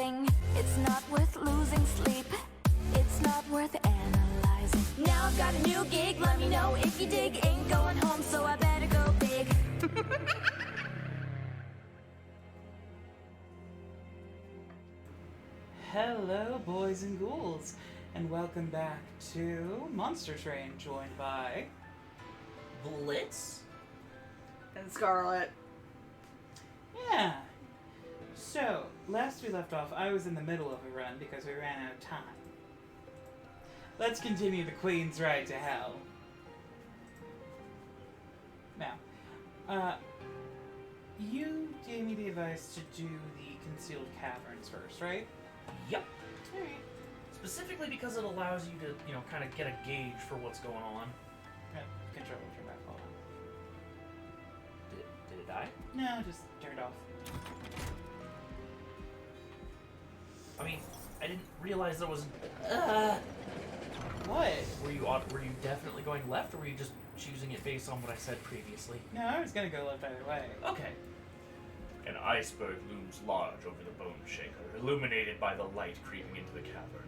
rising. It's not worth losing sleep. It's not worth analyzing. Now I've got a new gig. Let me know if you dig. Ain't going home, so I better go big. Hello, boys and ghouls, and welcome back to Monster Train, joined by Blitz? And Scarlett. Yeah. So, last we left off, I was in the middle of a run because we ran out of time. Let's continue the Queen's Ride to Hell. Now, you gave me the advice to do the concealed caverns first, right? Yep. Alright. Specifically because it allows you to, kind of get a gauge for what's going on. Control turn back on. Did it die? No, just turned off. I mean, I didn't realize there was... What? Were you definitely going left, or were you just choosing it based on what I said previously? No, I was gonna go left either way. Okay. An iceberg looms large over the bone shaker, illuminated by the light creeping into the cavern.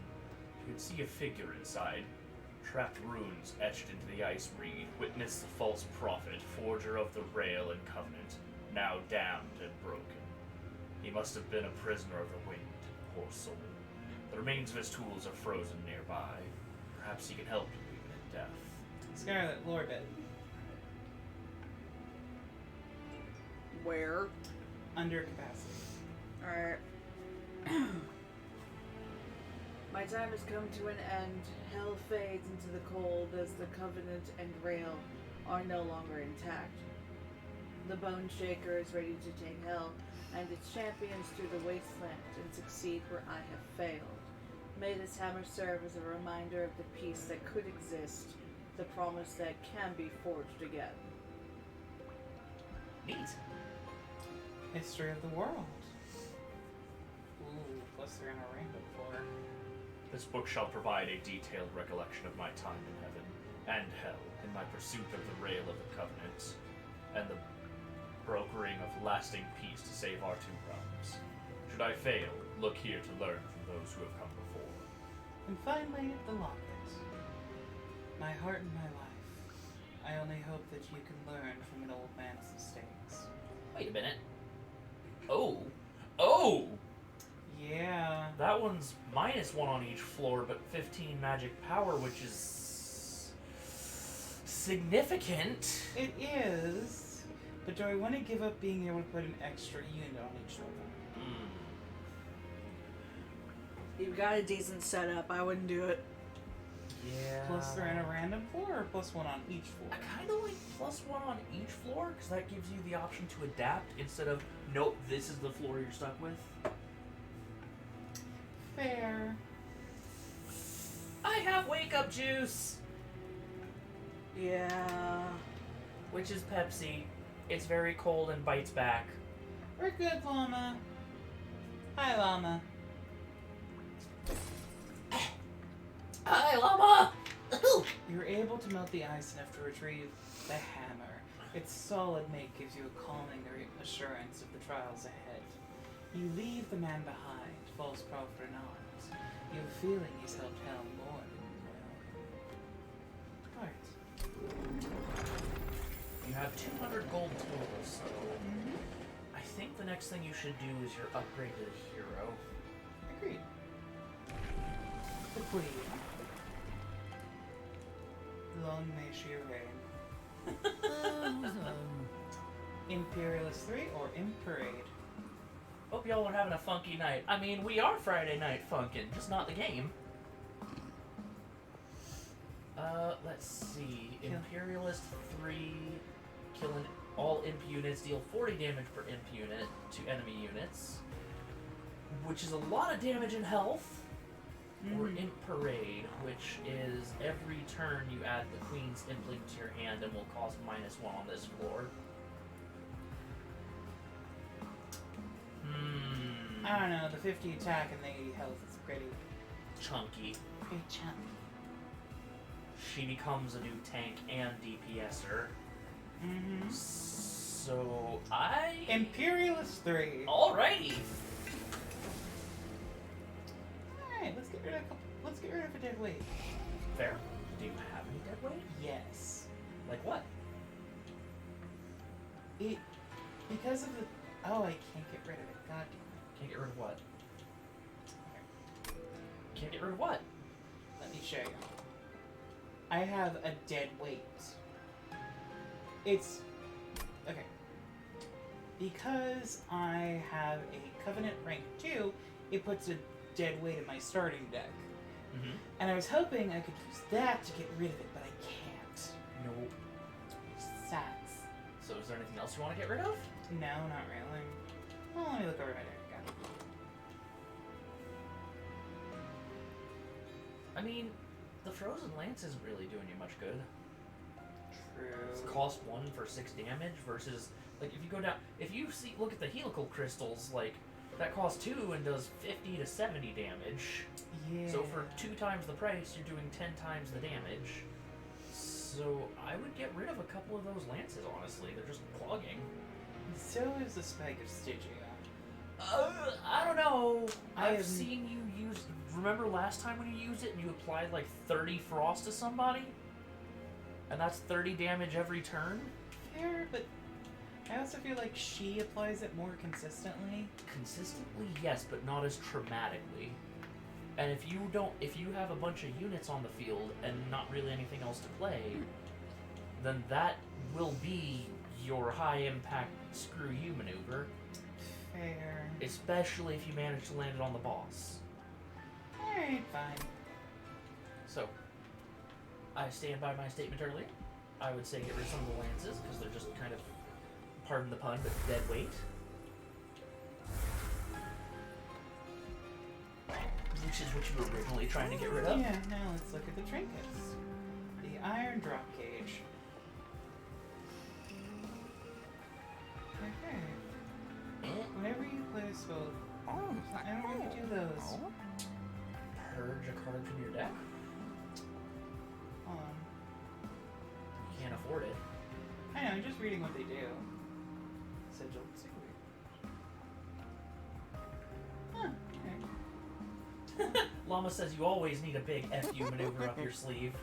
You can see a figure inside. Trapped runes etched into the ice read witness the false prophet, forger of the Rail and Covenant, now damned and broken. He must have been a prisoner of the wind, poor soul. The remains of his tools are frozen nearby. Perhaps he can help you even in death. Scarlet, Lord it. Where? Under capacity. Alright. My time has come to an end. Hell fades into the cold as the Covenant and Rail are no longer intact. The Bone Shaker is ready to take Hell and its champions through the wasteland and succeed where I have failed. May this hammer serve as a reminder of the peace that could exist, the promise that can be forged again. Neat. History of the world. Ooh, plus they're in a rainbow floor. This book shall provide a detailed recollection of my time in heaven and hell in my pursuit of the Rail of the Covenant and the brokering of lasting peace to save our two realms. Should I fail, look here to learn from those who have come before. And finally, the locket. My heart and my life. I only hope that you can learn from an old man's mistakes. Wait a minute. Oh! Yeah. That one's -1 on each floor, but 15 magic power, which is... significant. It is. But do I want to give up being able to put an extra unit on each level? You've got a decent setup. I wouldn't do it. Yeah. Plus they're in a random floor or plus one on each floor? I kind of like +1 on each floor, because that gives you the option to adapt instead of, nope, this is the floor you're stuck with. Fair. I have wake up juice, Yeah. which is Pepsi. It's very cold and bites back. We're good, Llama. Hi, Llama. Hi, llama! You're able to melt the ice enough to retrieve the hammer. Its solid make gives you a calming assurance of the trials ahead. You leave the man behind, false prophet or not. You have a feeling he's helped Hell more than you know. Alright. You have 200 gold total, so I think the next thing you should do is your upgrade to the hero. Agreed. The Queen. Long may she reign. Imperialist 3 or Imparade? Hope y'all are having a funky night. I mean, we are Friday night funkin', just not the game. Let's see. Imperialist 3, killing all imp units, deal 40 damage per imp unit to enemy units, which is a lot of damage in health. Or Imp Parade, which is every turn you add the Queen's Imp Link to your hand and will cost -1 on this floor. I don't know, the 50 attack and the 80 health is pretty Chunky. chunky. She becomes a new tank and DPSer. So, Imperialist 3. Alrighty! let's get rid of a dead weight. Fair. Do you have any dead weight? Yes. Like what? Because of the. Oh, I can't get rid of it. God. Can't get rid of what? Can't get rid of what? Let me show you. I have a dead weight. It's okay. Because I have a Covenant rank 2, it puts a dead weight in my starting deck. Mm-hmm. And I was hoping I could use that to get rid of it, but I can't. No. Sucks. So is there anything else you want to get rid of? No, not really. Well, let me look over my deck again. I mean, the Frozen Lance isn't really doing you much good. It's True. cost 1 for 6 damage versus, like, if you go down, if you look at the helical crystals, like, that costs 2 and does 50 to 70 damage. Yeah. So for 2 times the price, you're doing 10 times the damage. So I would get rid of a couple of those lances, honestly. They're just clogging. So is the Spike of Stygia. I don't know. I've have- seen you use. Remember last time when you used it and you applied like 30 frost to somebody? And that's 30 damage every turn? Fair, but I also feel like she applies it more consistently. Consistently, yes, but not as traumatically. And if you have a bunch of units on the field and not really anything else to play, then that will be your high impact screw you maneuver. Fair. Especially if you manage to land it on the boss. Alright, fine. So, I stand by my statement earlier. I would say get rid of some of the lances, because they're just kind of, pardon the pun, but dead weight. Which is what you were originally trying to get rid of. Yeah, now let's look at the trinkets. The Iron Drop Cage. Okay. Whenever you play a spell, I don't know if you do those. Purge a card from your deck. Hold on. You can't afford it. I know, I'm just reading what they do. Sigil Secret. Huh, okay. Llama says you always need a big FU maneuver up your sleeve.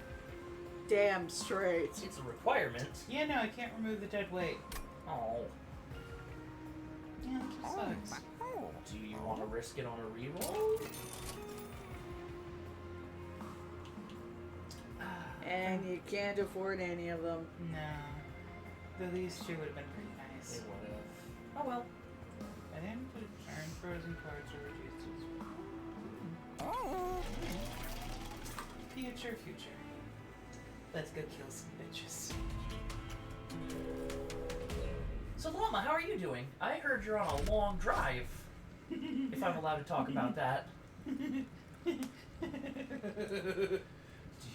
Damn straight. It's a requirement. Yeah, no, I can't remove the dead weight. Oh. Yeah, that just sucks. Do you want to risk it on a reroll? And you can't afford any of them. No. Though these two would have been pretty nice. It would have. Oh well. At the end of the turn, frozen cards are reduced to future. Let's go kill some bitches. So Llama, how are you doing? I heard you're on a long drive. If I'm allowed to talk about that. Do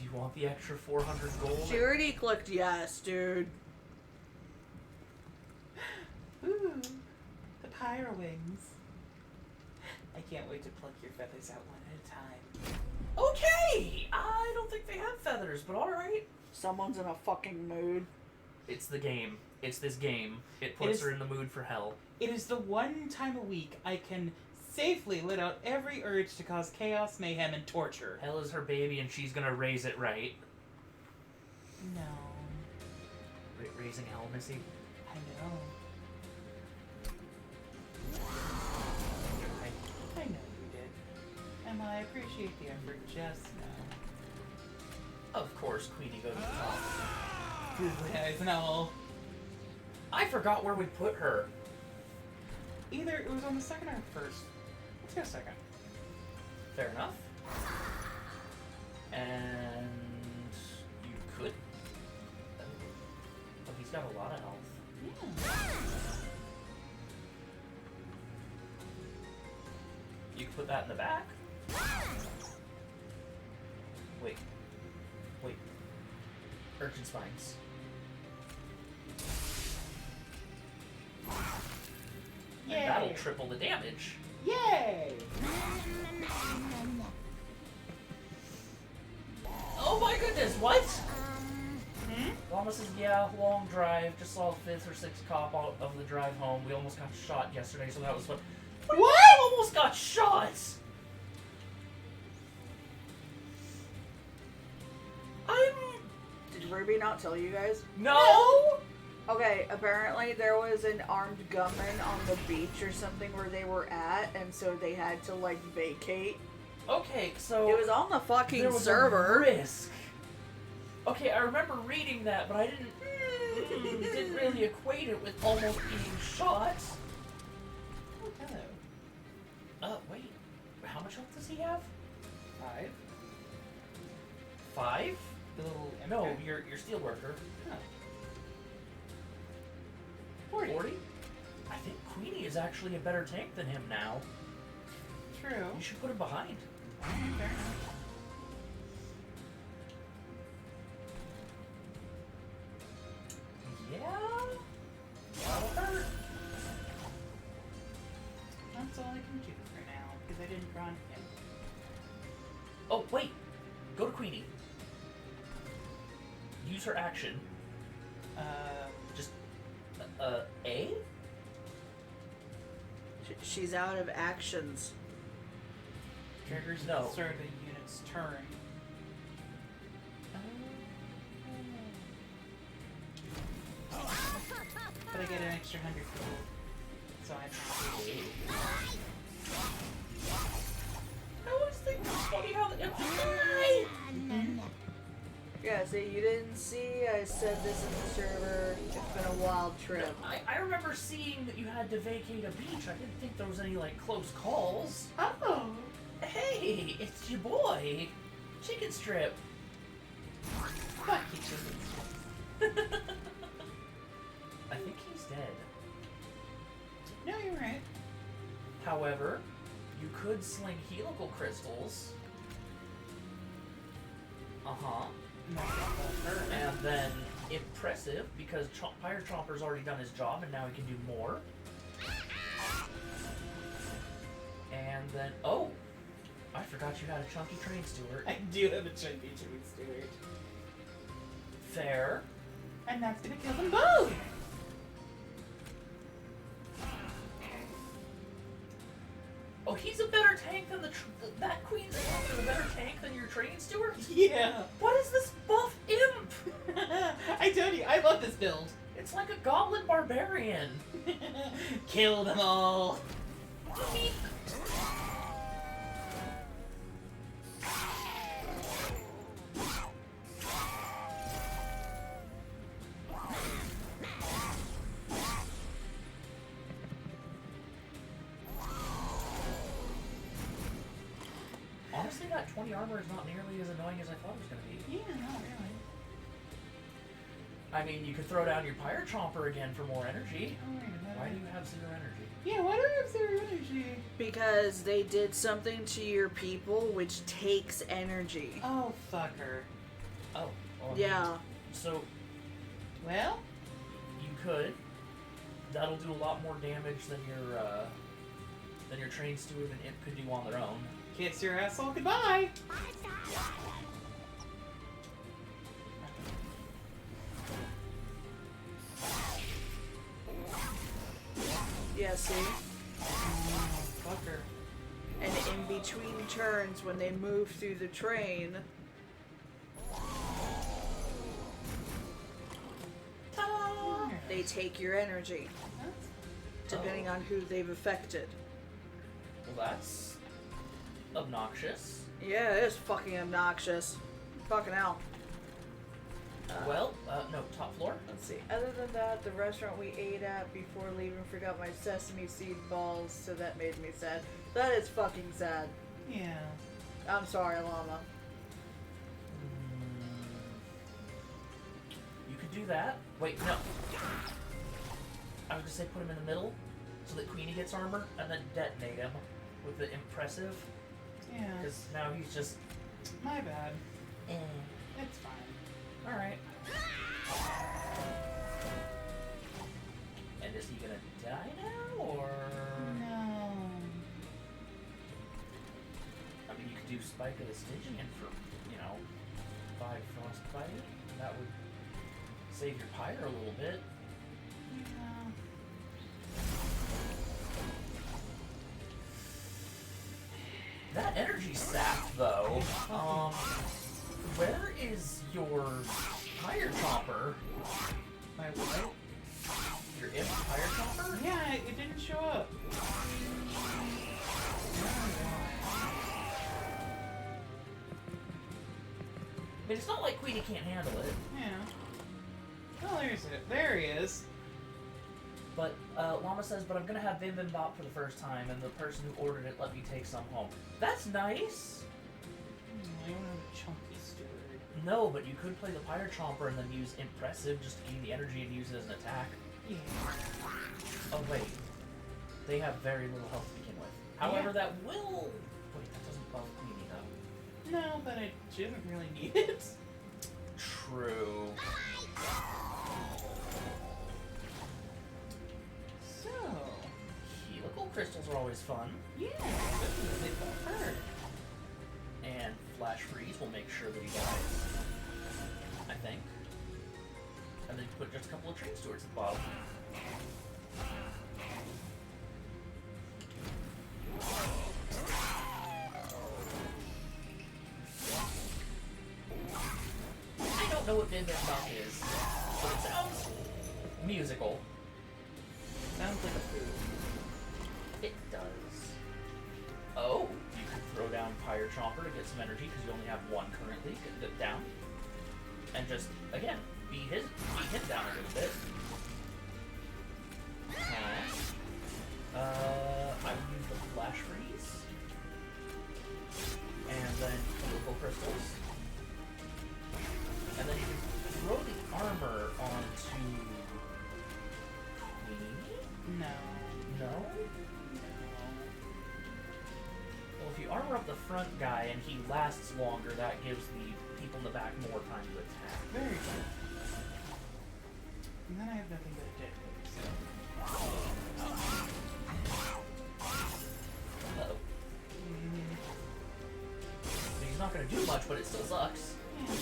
you want the extra 400 gold? She already clicked yes, dude. Ooh, the pyro wings. I can't wait to pluck your feathers out one at a time. Okay! I don't think they have feathers, but alright. Someone's in a fucking mood. It's the game. It's this game. It puts her in the mood for hell. It is the one time a week I can safely let out every urge to cause chaos, mayhem, and torture. Hell is her baby and she's gonna raise it right. No. Raising hell, Missy? I know. I know you did. And I appreciate the effort just now. Of course, Queenie goes to the top. Googly eyes and all. I forgot where we put her. Either it was on the second or first. Let's go second. Fair enough. And you could. Oh, he's got a lot of health. Yeah. You could put that in the back. Wait. Urchin spines. Yay! And that'll triple the damage. Yay! Oh my goodness, what? Llama says, yeah, long drive. Just saw the 5th or 6th cop out of the drive home. We almost got shot yesterday, so that was fun. What? Almost got shot! Ruby not tell you guys? No! Okay, apparently there was an armed gunman on the beach or something where they were at, and so they had to, like, vacate. Okay, so It was on the fucking there was server. a risk. Okay, I remember reading that, but I didn't really equate it with almost being shot. Oh, hello. Wait. How much health does he have? 5. 5? The little No, okay. your steelworker. Oh. 40. 40? I think Queenie is actually a better tank than him now. True. You should put him behind. Fair enough. Yeah? That'll hurt. That's all I can do for now, because I didn't run him. Oh, wait. Go to Queenie. Use her action. Just, A? She's out of actions. Triggers no. Start the unit's turn. But I get an extra 100 gold. So I'm happy. I always think it's funny how the Yeah, see, you didn't see, I said this in the server. It's been a wild trip. I remember seeing that you had to vacate a beach. I didn't think there was any, like, close calls. Oh! Hey, it's your boy, Chicken Strip. Fuck you, chicken. I think he's dead. No, you're right. However, you could sling helical crystals. Uh-huh. And then impressive, because Pyre Chomper's already done his job and now he can do more. And then, oh! I forgot you had a chunky train steward. I do have a chunky chicken steward. Fair. And that's gonna kill them both! Oh, he's a better tank than that Queen's is a better tank than your train steward? Yeah! What is this buff imp? I told you, I love this build. It's like a goblin barbarian. Kill them all! Honestly, that 20 armor is not nearly as annoying as I thought it was going to be. Yeah, not really. I mean, you could throw down your Pyre Chomper again for more energy. Oh, wait a minute. Why do you have 0 energy? Yeah, why do I have 0 energy? Because they did something to your people which takes energy. Oh, fucker. Oh. Well, Yeah. So, Well, you could. That'll do a lot more damage than your train steward and imp could do on their own. kiss your asshole goodbye! Yeah, see? Oh, fucker. And in between turns, when they move through the train, Ta-da! they take your energy, depending on who they've affected. Well, that's obnoxious. Yeah, it is fucking obnoxious. Fucking hell. No, top floor. Let's see. Other than that, the restaurant we ate at before leaving forgot my sesame seed balls, so that made me sad. That is fucking sad. Yeah. I'm sorry, Llama. You could do that. Wait, no. I was gonna say put him in the middle so that Queenie gets armor, and then detonate him with the impressive. Yeah. Because now he's just. My bad. Eh. It's fine. Alright. And is he gonna die now, or? No. I mean, you could do Spike of the Stygian for, 5 frostbite. That would save your pyre a little bit. Yeah. That energy sap, though. Where is your Fire Chomper. My what? Your imp Fire Chomper? Yeah, it didn't show up. I mean, it's not like Queenie can't handle it. Yeah. Oh, there's it. There he is. But Llama says, but I'm gonna have Bim Bim Bop for the first time, and the person who ordered it let me take some home. That's nice. I don't have a chunky steward. No, but you could play the Fire Chomper and then use Impressive just to gain the energy and use it as an attack. Yeah. Oh wait, they have very little health to begin with. However, that will. Wait, that doesn't buff Queenie though. No, but I didn't really need it. True. So. Helical crystals are always fun. Yeah, they felt hurt. And Flash Freeze will make sure that he dies. I think. And then you put just a couple of Train Stewards at the bottom. I don't know what Bim Bim Bop is, but it sounds musical. Sounds like a food. It does. Oh, you can throw down Fire Chomper to get some energy because you only have one currently. Get it down, and just again beat him down a little bit. I would use the Flash Freeze, and then Helical Crystals, and then you can throw the armor onto Queenie. No. No. Well, if you armor up the front guy and he lasts longer, that gives the people in the back more time to attack. Very good. And then I have nothing but a dead weight, so. Uh-oh. He's not going to do much, but it still sucks. Yeah.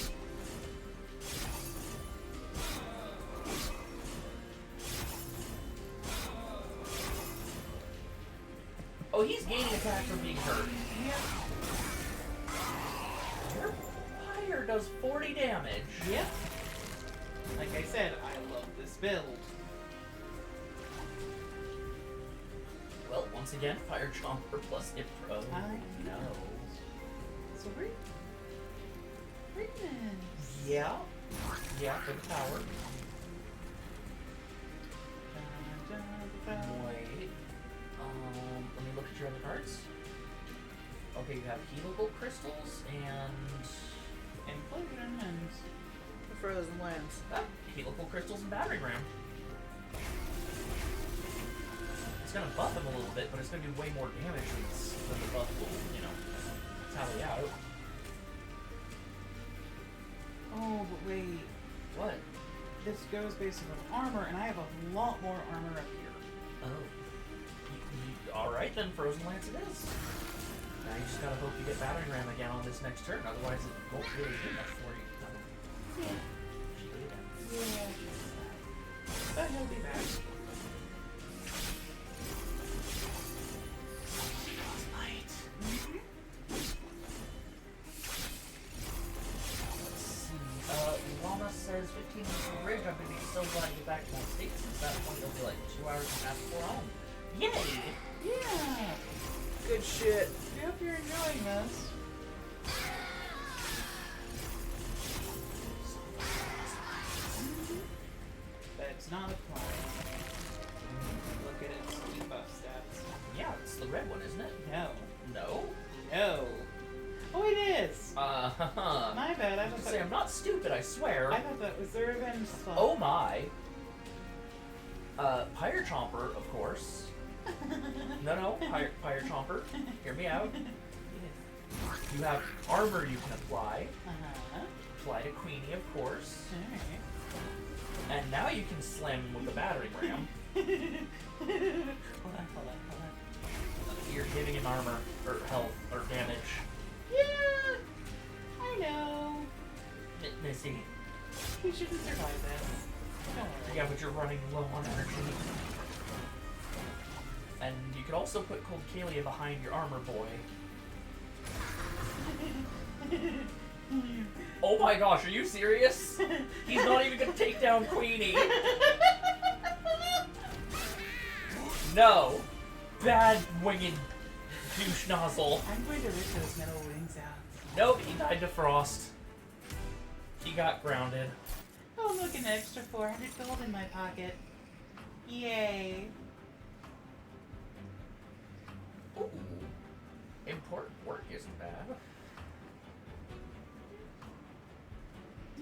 Oh, he's gaining attack from being hurt. Your fire does 40 damage. Yep. Like I said, I love this build. Well, once again, Fire Chomper plus Impro. I No. So greatness. Yeah. Yeah, for the power. Wait. Let me look at your other cards. Okay, you have Helical Crystals and Implosion and The frozen lands. Helical Crystals and Battering Ram. It's gonna buff him a little bit, but it's gonna do way more damage than the buff will, tally out. oh, but wait. What? This goes based on armor, and I have a lot more armor up here. Oh. Alright then, Frozen Lance it is. Now you just gotta hope you get Battering Ram again on this next turn, otherwise it won't really do much for you. Yeah. She did it. Yeah. But he'll be back. Light. Let's see. Llama says 15 minutes of bridge. I'm gonna be so glad to get back to my state since that point it'll be like 2 hours and a half before home. Yay! Yeah. Good shit. I hope you're enjoying this. That's not a plan. Look at its debuff stats. Yeah, it's the red one, isn't it? No. No? No. Oh, it is. Uh-huh. My bad. I I was thought gonna say, I'm not stupid, I swear. I thought that was the revenge spot. Oh my. Fire Chomper, of course. No, Fire Chomper. Hear me out. You have armor you can apply. Uh-huh. Apply to Queenie, of course. Alright. And now you can slam him with the Battering Ram. Hold on. You're giving him armor, or health, or damage. Yeah, I know. Missy. He shouldn't survive this. Don't worry. Yeah, but you're running low on energy. And you could also put Cold Kalia behind your armor boy. Oh my gosh, are you serious? He's not even gonna take down Queenie. No. Bad winged douche nozzle. I'm going to rip those metal wings out. Nope, he died to frost. He got grounded. Oh, look, an extra 400 gold in my pocket. Yay. Ooh. Important work isn't bad.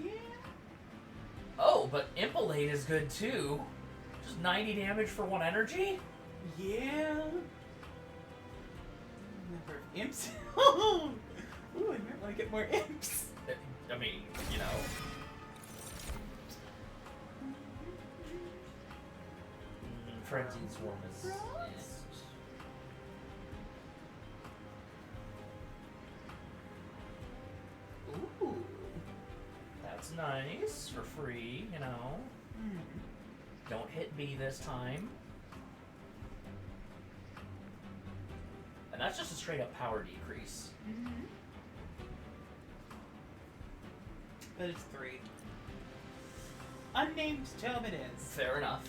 Yeah. Oh, but Impelate is good too. Just 90 damage for 1 energy? Yeah. Number of imps. Ooh, I might want to get more imps. I mean, you know. Frenzied Swarm is... Ooh. That's nice, for free, you know. Don't hit B this time. And that's just a straight up power decrease. But it's 3. Unnamed tome it is. Fair enough.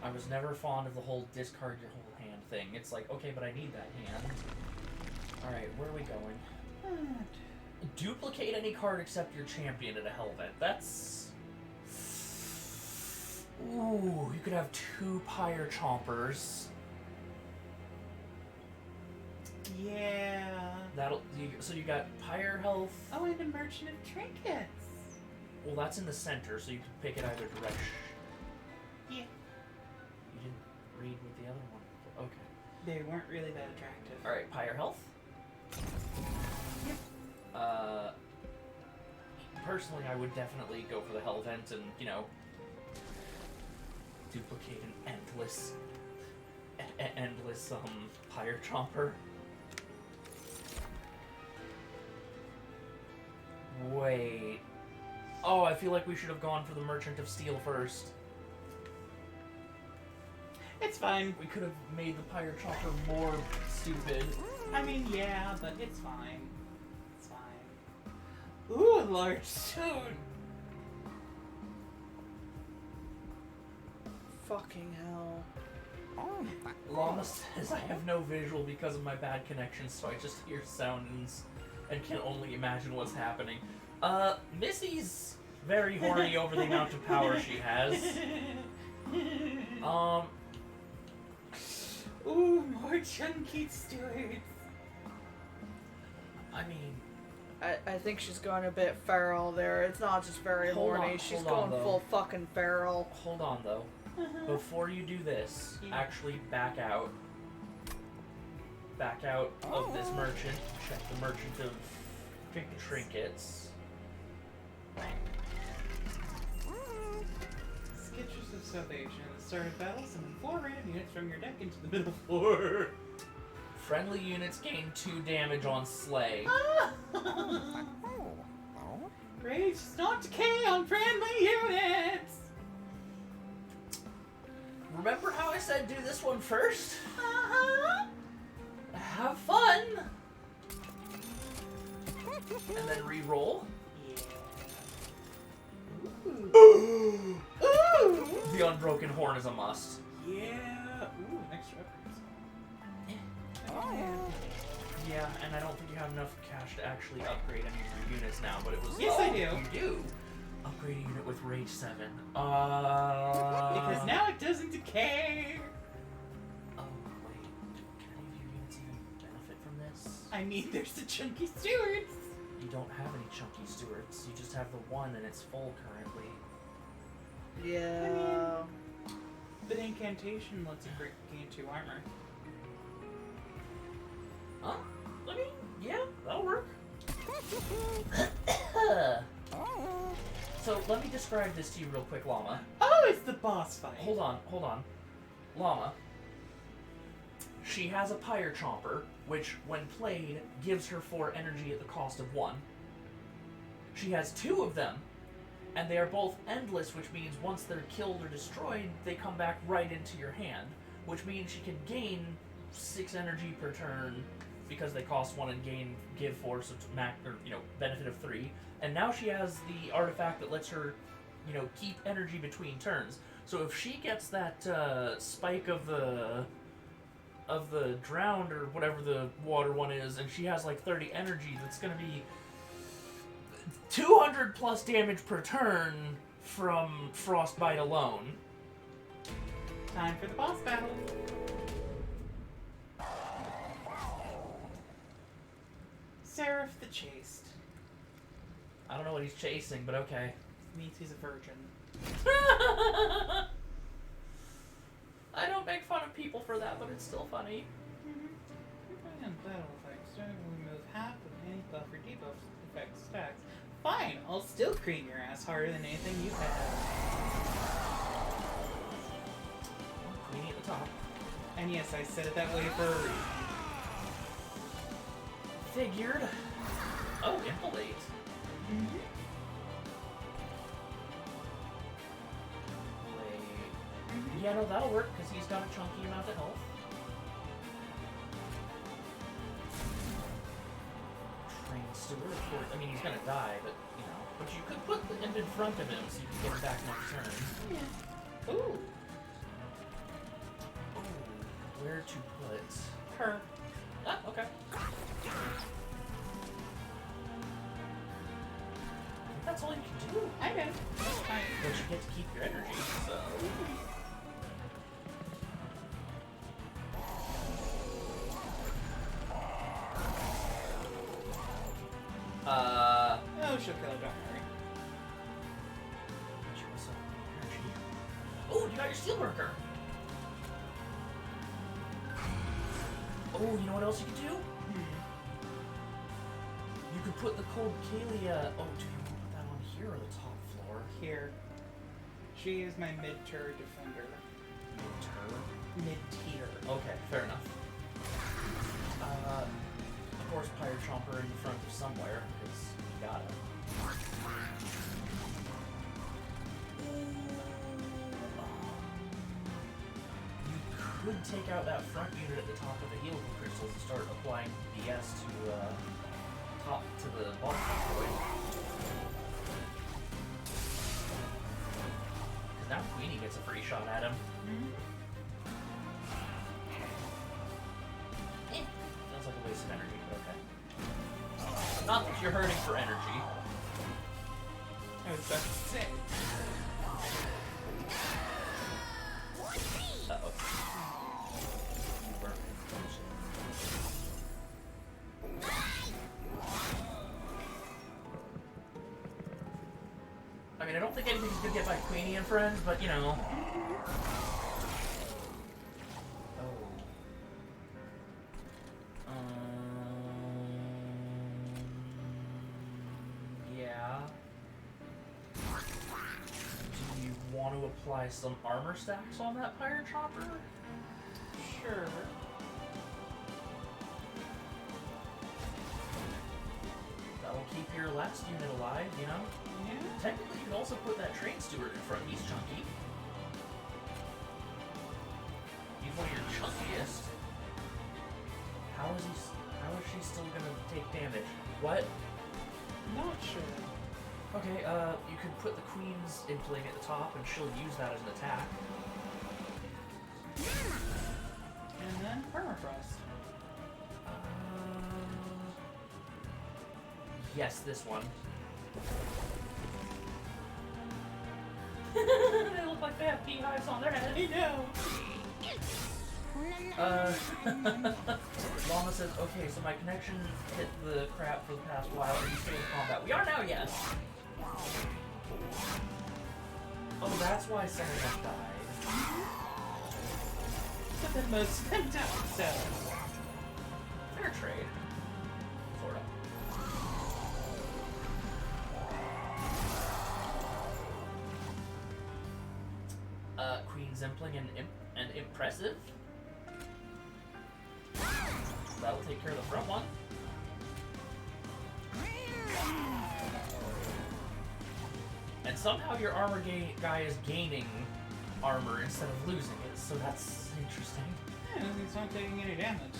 I was never fond of the whole discard your whole hand thing. It's like, okay, but I need that hand. Alright, where are we going? Duplicate any card except your champion at a Hellvent. That's... Ooh, you could have 2 Pyre Chompers. Yeah. So you got Pyre Health. Oh, and a Merchant of Trinkets. Well, that's in the center, so you can pick it either direction. Yeah. You didn't read what the other one... Okay. They weren't really that attractive. Alright, Pyre Health. Yep. Personally, I would definitely go for the Hellvent and, you know, duplicate an endless Pyre Chomper. Wait. Oh, I feel like we should have gone for the Merchant of Steel first. It's fine. We could have made the Pyre Chomper more stupid. I mean, yeah, but it's fine. It's fine. Ooh, a large stone. Fucking hell. Llama says I have no visual because of my bad connection, so I just hear sounds and can only imagine what's happening. Missy's very horny over the amount of power she has. Ooh, more chunky stewards. I mean... I think she's going a bit feral there. It's not just very horny. She's going full fucking feral. Hold on, though. Before you do this, actually back out. Back out of this merchant. Check the merchant of trinkets. Sketches of Salvation. At the start of battle, summon 4 random units from your deck into the middle floor. Friendly units gain 2 damage on Slay. Rage does not decay on friendly units. Remember how I said do this one first? Uh-huh. Have fun! And then re-roll. Yeah. Ooh. Ooh. The Unbroken Horn is a must. Yeah. Ooh, next reference. Yeah, and I don't think you have enough cash to actually upgrade any of your units now, but it was... Yes, I do. You do? Upgrade a unit with Rage 7. Because now it doesn't decay. Oh, wait. Can any of your units even benefit from this? I mean, there's the chunky stewards. You don't have any chunky stewards. You just have the one and it's full currently. Yeah. But incantation lets you gain 2 armor. Huh? I mean, yeah, that'll work. So, let me describe this to you real quick, Llama. Oh, it's the boss fight. Hold on. Llama. She has a Pyre Chomper, which, when played, gives her 4 energy at the cost of 1. She has 2 of them, and they are both endless, which means once they're killed or destroyed, they come back right into your hand, which means she can gain 6 energy per turn because they cost 1 and give 4, so benefit of 3. And now she has the artifact that lets her, keep energy between turns. So if she gets that spike of the drowned or whatever the water one is, and she has like 30 energy, that's gonna be 200 plus damage per turn from frostbite alone. Time for the boss battle. Seraph the Chaste. I don't know what he's chasing, but okay. Means he's a virgin. I don't make fun of people for that, but it's still funny. And battle effects. Remove half of any buff or debuff effects stacks. Fine, I'll still cream your ass harder than anything you've had. Queenie at the top. And yes, I said it that way for a reason. Figured. Oh, Impelate. Wait. Yeah, no, that'll work because he's got a chunky amount of health. Train Steward. I mean, he's gonna die, but But you could put the imp in front of him so you can get him back next turn. Yeah. Ooh. Ooh. Where to put Her. Ah, okay. That's all you can do. I know. Fine. But you get to keep your energy, so. Oh, she'll kill her, don't worry. Oh, you got your Steelworker. Oh, you know what else you could do? You could put the Cold Kalia. Oh, do you want to put that on here or the top floor? Here. She is my mid-tier defender. Mid-tier? Mid-tier. Okay, fair enough. Of course, Pyre Chomper in front of somewhere, because you gotta. You could take out that front unit at the top of the helical crystals and start applying BS to the bottom droid. Because now Queenie gets a free shot at him. Feels like a waste of energy, but okay. Not that you're hurting for energy. I was about to say. Uh-oh. I mean, I don't think anything's gonna get by Queenie and friends, but yeah. Do you want to apply some armor stacks on that Pyre Chopper? Sure. That'll keep your last unit alive, Yeah. Technically, you could also put that Train Steward in front. He's chunky. He's one of your chunkiest. How is she still gonna take damage? What? Not sure. Okay, you could put the Queen's impling at the top, and she'll use that as an attack. And then Permafrost. Yes, this one. They look like they have beehives on their head. I know. Lama says, okay, so my connection hit the crap for the past while. Are you still in combat? We are now, yes. Oh, that's why Senator died. But then most of them don't, so. Fair trade. Sort of. Queen Zempling and Impressive. That'll take care of the front one. And somehow your armor guy is gaining armor instead of losing it, so that's interesting. Yeah, he's not taking any damage.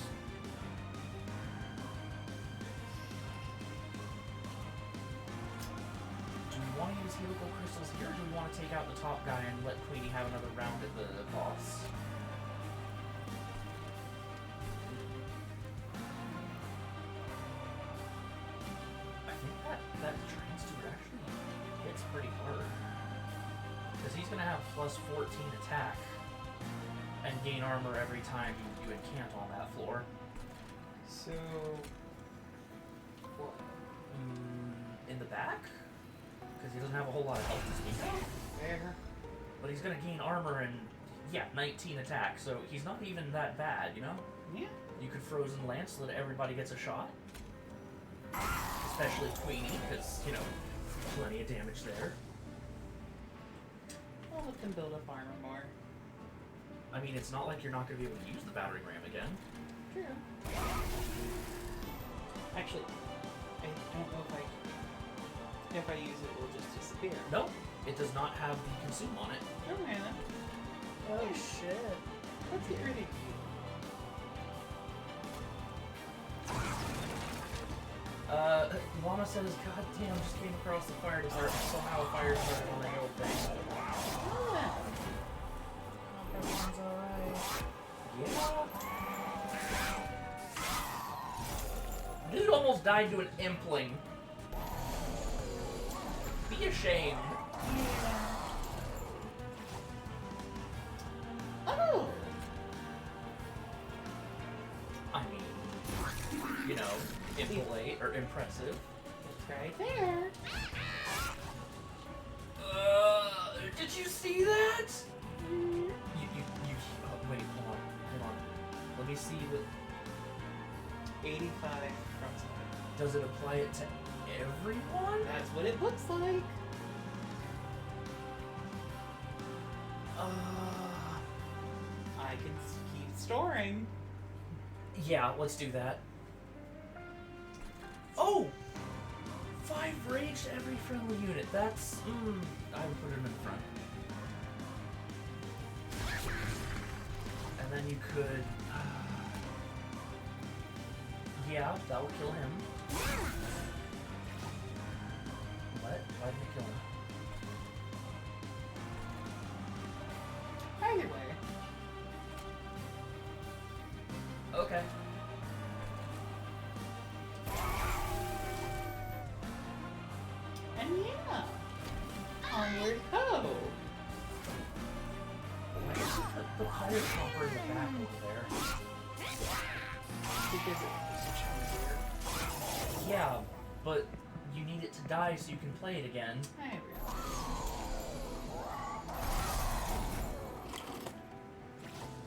helical crystals here, or do we want to take out the top guy and let Queenie have another round at the boss? I think that train steward actually hits pretty hard. Because he's going to have plus 14 attack and gain armor every time you encant on that floor. So, what? In the back? Because he doesn't have a whole lot of health to speak of. There. But he's going to gain armor and, yeah, 19 attack, so he's not even that bad, you know? Yeah. You could Frozen Lance so that everybody gets a shot. Especially Queenie, because, you know, plenty of damage there. I'll let them build up armor more. I mean, it's not like you're not going to be able to use the battering ram again. True. Actually, I don't know if I use it, it will just disappear. Nope, it does not have the consume on it. Okay then. Oh shit. Let's get rid of you. Llama says, God damn, just came across the fire department. Somehow a fire started on the hill thing. Yeah. Everyone's alright. Yeah. Dude almost died to an impling. Be ashamed. Oh! I mean, you know, impolate or impressive. It's right there. Did you see that? You oh, wait, hold on. Let me see what. 85 front Does it apply it to everyone? That's what it looks like. I can keep storing. Yeah, let's do that. Oh! 5 rage to every friendly unit. That's, I would put him in front. And then you could, yeah, that will kill him. What? Why didn't it kill him? Either way. Okay. And yeah. Onward ho! Why did you put the fire chopper in the back over there? Because it's easier. Yeah, but you need it to die so you can play it again. I realize.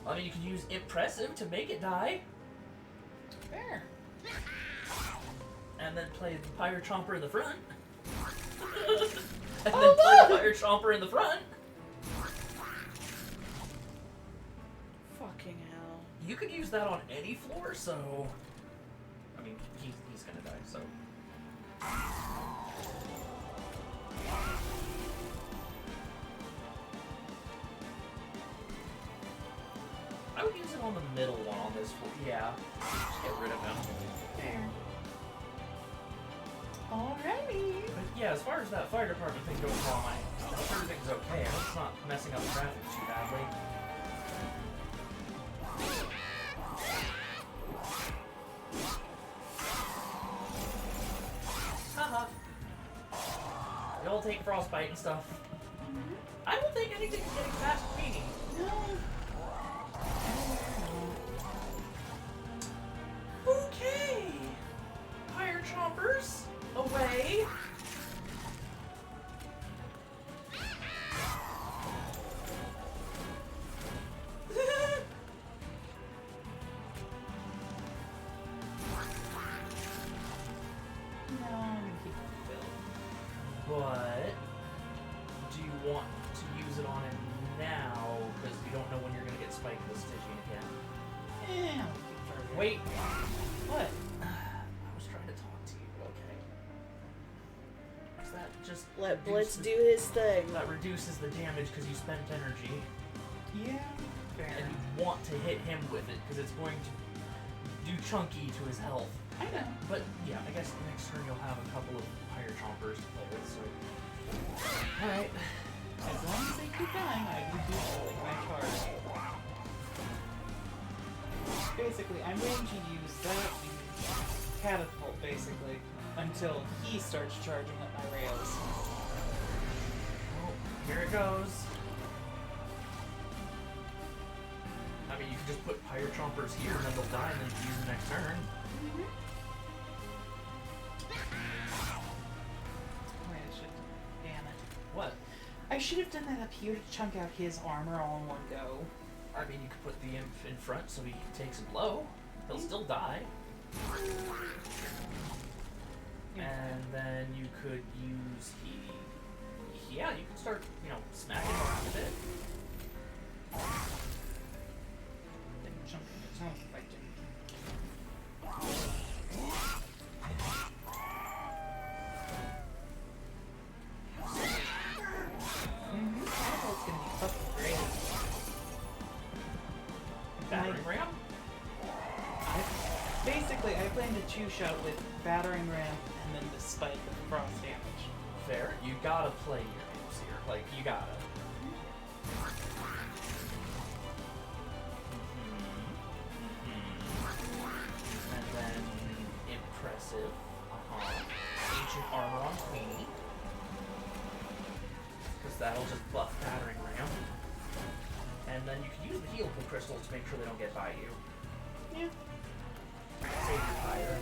I mean, you can use impressive to make it die, There. and then play the fire chomper in the front. And Oh, then play the look! fire chomper in the front. Fucking hell. You could use that on any floor, so... I mean, he's gonna die, so... I would use it on the middle one on this floor. Yeah. Just get rid of him. There. Alrighty. But yeah, as far as that fire department thing goes on, I hope everything's okay. I hope it's not messing up traffic too badly. Haha. They all take frostbite and stuff. I don't think anything's getting past Queenie. No. Okay. Fire chompers, away. No, I'm gonna keep it filled. But do you want to use it on him now? Because you don't know when you're going to get spiked with Stygian again. Yeah, I'll keep charging. Wait. What? I was trying to talk to you, okay? Is that just... Let Blitz reduces- do his thing. That reduces the damage because you spent energy. Yeah. Fair. And you want to hit him with it because it's going to do chunky to his health. I know. But, yeah. yeah, I guess next turn you'll have a couple of higher chompers to play with, so... Alright. As long as they keep dying, I can do like my charge. Basically, I'm going to use that catapult, basically, until he starts charging up my rails. Oh, here it goes. I mean, you can just put higher chompers here and then they'll die and then you can use them next turn. Wait, I should... Damn it. What? I should have done that up here to chunk out his armor all in one go. I mean, you could put the imp in front so he takes a blow. He'll still die. And then you could use yeah, you can start, smacking around a bit. Then chunking it sounds like it. Catapult's gonna be fucking great. Battering ram? Basically, I plan to two-shot with battering ram and then the spike of frost damage. Fair. You gotta play your imps here. Like, you gotta. And then impressive. Ancient armor on Queenie. Because that'll just buff battering ram. And then you can use the heal crystals to make sure they don't get by you. Yeah. Save your fire.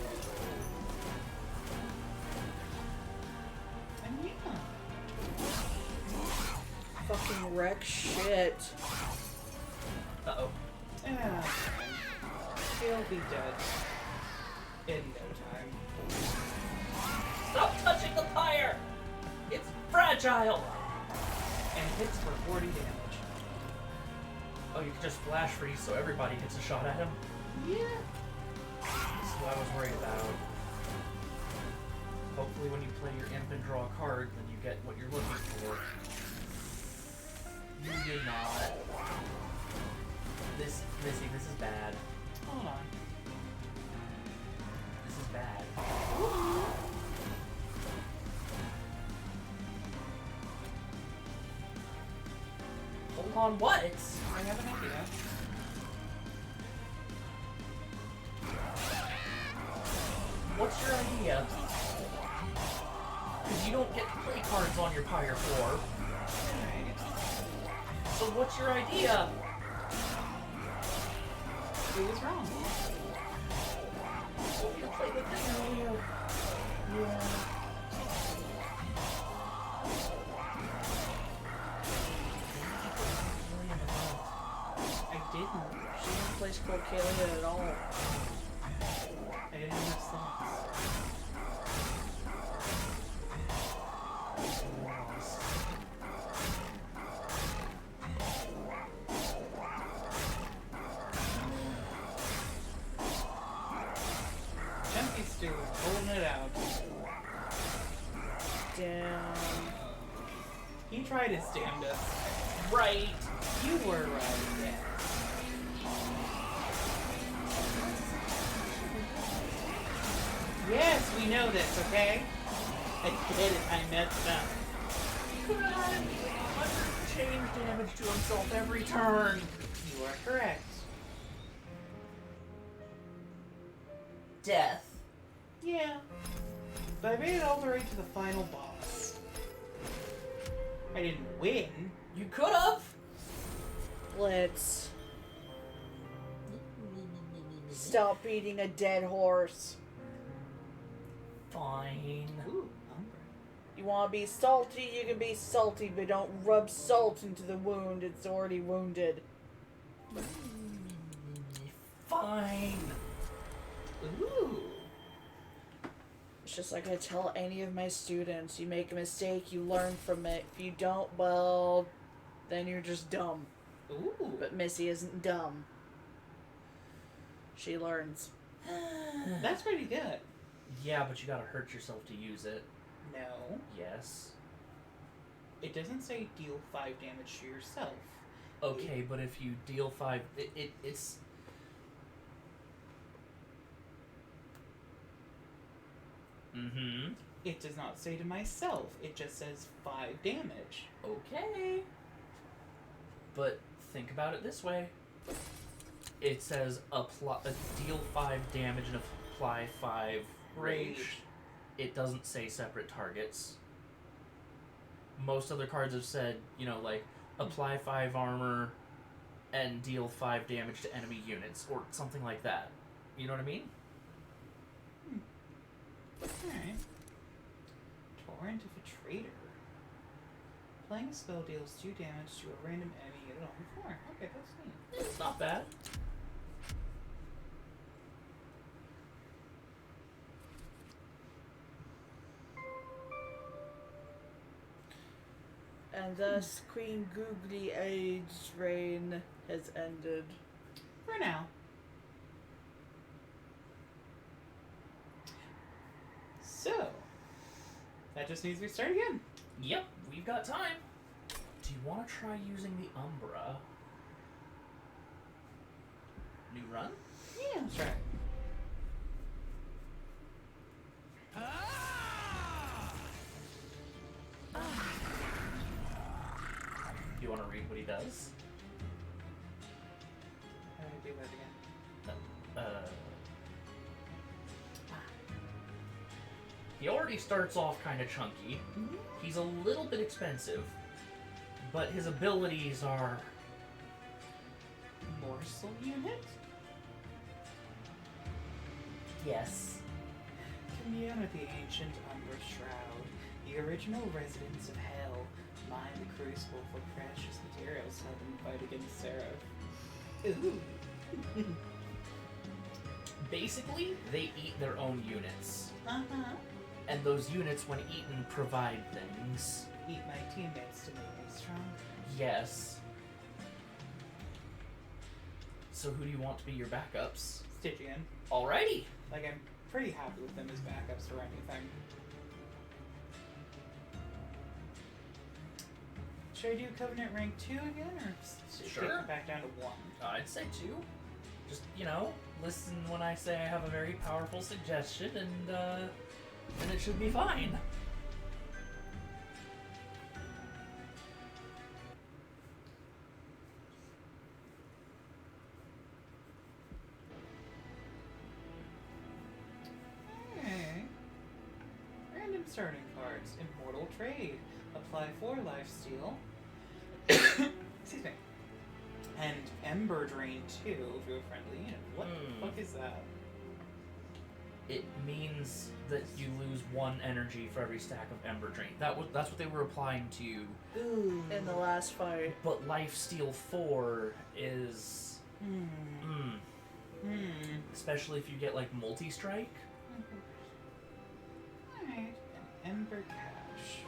And yeah. Fucking wreck shit. Uh-oh. Yeah. He'll be dead in no time. Stop touching the fire! It's fragile! And hits for 40 damage. Oh, you can just flash freeze so everybody gets a shot at him? Yeah. This is what I was worried about. Hopefully when you play your imp and draw a card, then you get what you're looking for. You did not. Missy, this is bad. Hold on. This is bad. Hold on, what? I have an idea. What's your idea? Because you don't get to play cards on your Pyre 4. So what's your idea? Who was wrong? You play the thing earlier. Yeah. I didn't. She didn't play Scorcalia at all. I didn't have slots. Chunky Stew holding it out. Damn. He tried his damnedest. Right. You were right, yeah. Yes, we know this, okay? I get it, I messed up. Could have had him doing 100 change damage to himself every turn. You are correct. Death. Yeah. But I made it all the way to the final boss. I didn't win. You could have. Blitz. Stop beating a dead horse. Fine. Ooh, hungry. You want to be salty, you can be salty, but don't rub salt into the wound. It's already wounded. Fine. Ooh. It's just like I tell any of my students, you make a mistake, you learn from it. If you don't, well, then you're just dumb. Ooh. But Missy isn't dumb. She learns. That's pretty good. Yeah, but you gotta hurt yourself to use it. No. Yes. It doesn't say deal 5 damage to yourself. Okay, but if you deal 5, it's... Mm-hmm. It does not say to myself. It just says 5 damage. Okay. But think about it this way. It says deal 5 damage and apply 5 rage. It doesn't say separate targets. Most other cards have said, like, apply 5 armor and deal 5 damage to enemy units, or something like that. You know what I mean? Alright. Torrent of a Traitor. Playing a spell deals 2 damage to a random enemy unit on the floor. Okay, that's neat. It's not bad. And thus, Queen Googly Age's reign has ended. For now. So, that just needs to be started again. Yep, we've got time. Do you want to try using the Umbra? New run? Yeah, let's try it. Do you want to read what he does? How do I do that again? He already starts off kind of chunky. Mm-hmm. He's a little bit expensive, but his abilities are... Morsel unit? Yes. Commune with the ancient Umbra Shroud, the original residents of Hell, mine the crucible for precious materials to help them fight against Seraph. Ooh. Basically, they eat their own units. Uh-huh. And those units, when eaten, provide things. Eat my teammates to make me stronger. Yes. So who do you want to be your backups? Stygian. Alrighty. Like, I'm pretty happy with them as backups for anything. Should I do Covenant rank 2 again, or Sure. take it back down to 1? I'd say 2. Just, listen when I say I have a very powerful suggestion, and it should be fine. Okay. Random starting cards. Immortal Trade. Apply 4 lifesteal. Excuse me. And Ember Drain 2 if you're a friendly unit. What the fuck is that? It means that you lose 1 energy for every stack of Ember Drain. That's what they were applying to you. Ooh. In the last fight. But Lifesteal 4 is... Especially if you get, like, Multi-Strike. Alright. An Ember Cash.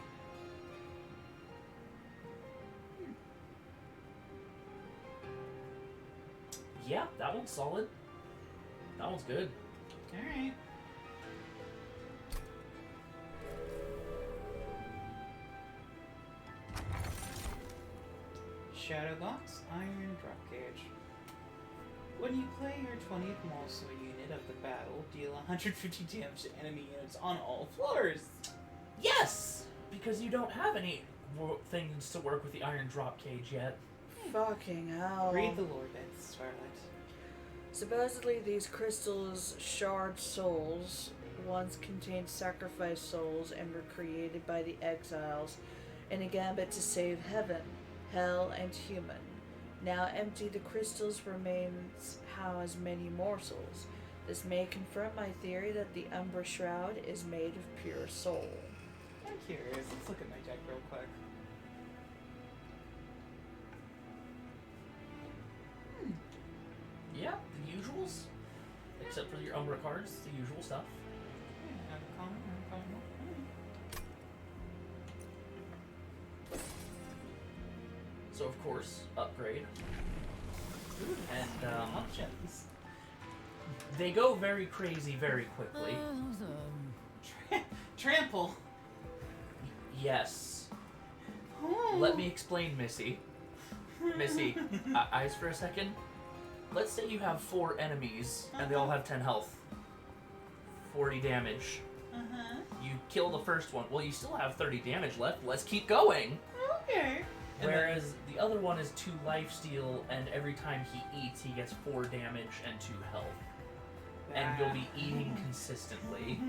Yeah, that one's solid. That one's good. Alright. Shadowbox, Iron Dropcage. When you play your 20th Morsel unit of the battle, deal 150 damage to enemy units on all floors. Yes! Because you don't have any things to work with the Iron Drop Cage yet. Fucking hell. Read the lore bits, Scarlet. Supposedly, these crystals, shard souls, once contained sacrifice souls and were created by the exiles in a gambit to save heaven, hell, and human. Now empty, the crystals remains house many morsels. This may confirm my theory that the Umbra Shroud is made of pure soul. I'm curious. Let's look at my deck real quick. Yeah, the usuals. Except for your Umbra cards, the usual stuff. Yeah, uncommon. So, of course, upgrade. Ooh, And, options. They go very crazy very quickly. Trample. Yes. Oh. Let me explain, Missy. Missy, eyes for a second. Let's say you have 4 enemies, and they all have 10 health. 40 damage. Uh-huh. You kill the first one. Well, you still have 30 damage left. Let's keep going. Okay. And Whereas the other one is 2 lifesteal, and every time he eats, he gets 4 damage and 2 health. And you'll be eating consistently.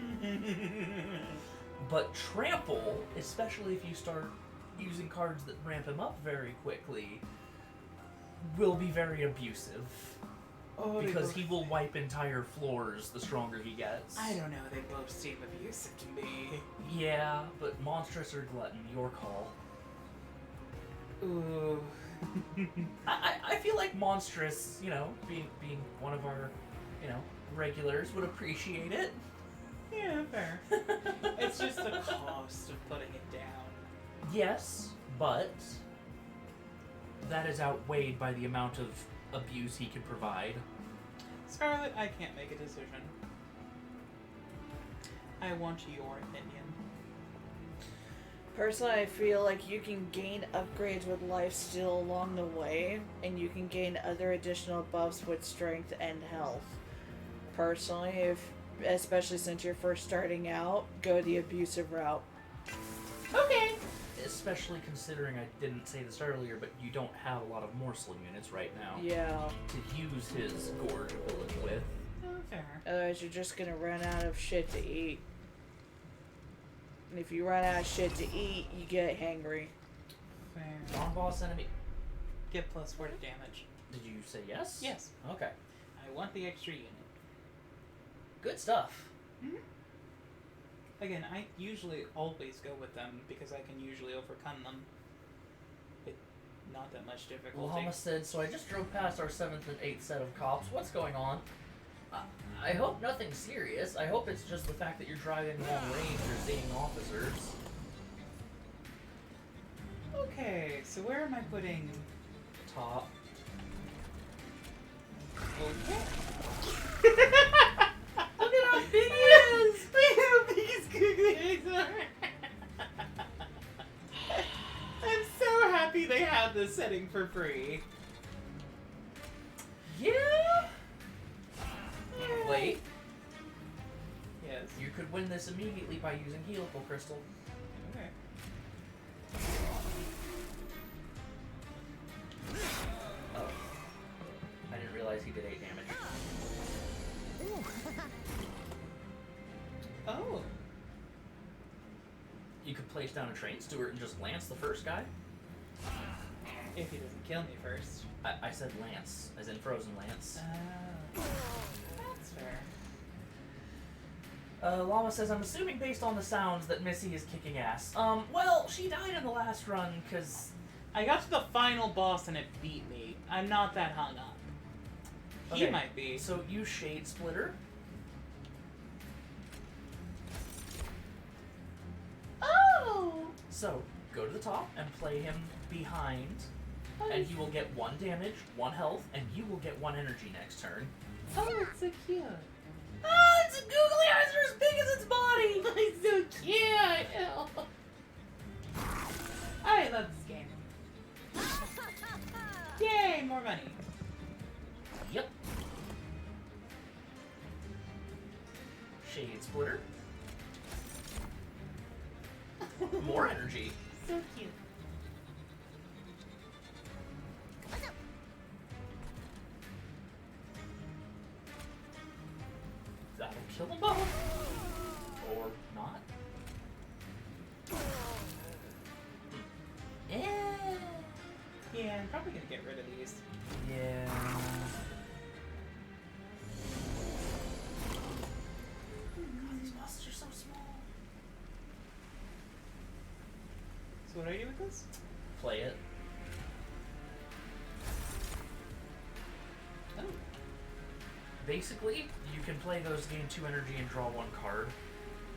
But Trample, especially if you start using cards that ramp him up very quickly, will be very abusive. Oh, Because he will wipe entire floors the stronger he gets. I don't know, they both seem abusive to me. Yeah, but Monstrous or Glutton, your call. Ooh. I feel like Monstrous, you know, being one of our, you know, regulars would appreciate it. Yeah, fair. It's just the cost of putting it down. Yes, but that is outweighed by the amount of abuse he can provide. Scarlett, I can't make a decision. I want your opinion. Personally, I feel like you can gain upgrades with lifesteal along the way, and you can gain other additional buffs with strength and health. Personally, especially since you're first starting out, go the abusive route. Okay. Especially considering I didn't say this earlier, but you don't have a lot of morsel units right now Yeah. to use his gorge ability with. Oh, fair. Otherwise, you're just gonna run out of shit to eat. And if you run out of shit to eat, you get hangry. Fair. Non-boss enemy. Get +4 to damage. Did you say yes? Yes. Okay. I want the extra unit. Good stuff. Mm-hmm. Again, I usually always go with them because I can usually overcome them. It's not that much difficulty. Lahama said, so I just drove past our 7th and 8th set of cops. What's going on? I hope nothing serious. I hope it's just the fact that you're driving long range or seeing officers. Okay, so where am I putting... Top. Okay. Look at how big he is! Look how big his googly eggs are! I'm so happy they have this setting for free. Yeah? Wait. Yes. You could win this immediately by using Helical Crystal. Okay. Oh. I didn't realize he did 8 damage. Oh. You could place down a Train Steward and just lance the first guy. If he doesn't kill me first. I said lance, as in Frozen Lance. That's fair. Llama says, I'm assuming based on the sounds that Missy is kicking ass. Well, she died in the last run, because... I got to the final boss and it beat me. I'm not that hung up. He Okay, might be. So use Shade Splitter. Oh! So, go to the top and play him behind, and he will get 1 damage, 1 health, and you will get 1 energy next turn. Oh, it's so cute. Ah, it's a googly eyes are as big as its body! It's so cute. Ew. I love this game. Yay, more money. Yep. Shade Splitter. More energy. So cute. That'll kill them both. Or not. Yeah, I'm probably gonna get rid of these. Yeah. God, these bosses are so small. So what do I do with this? Play it. Oh. Basically, you can play those, gain 2 energy, and draw 1 card.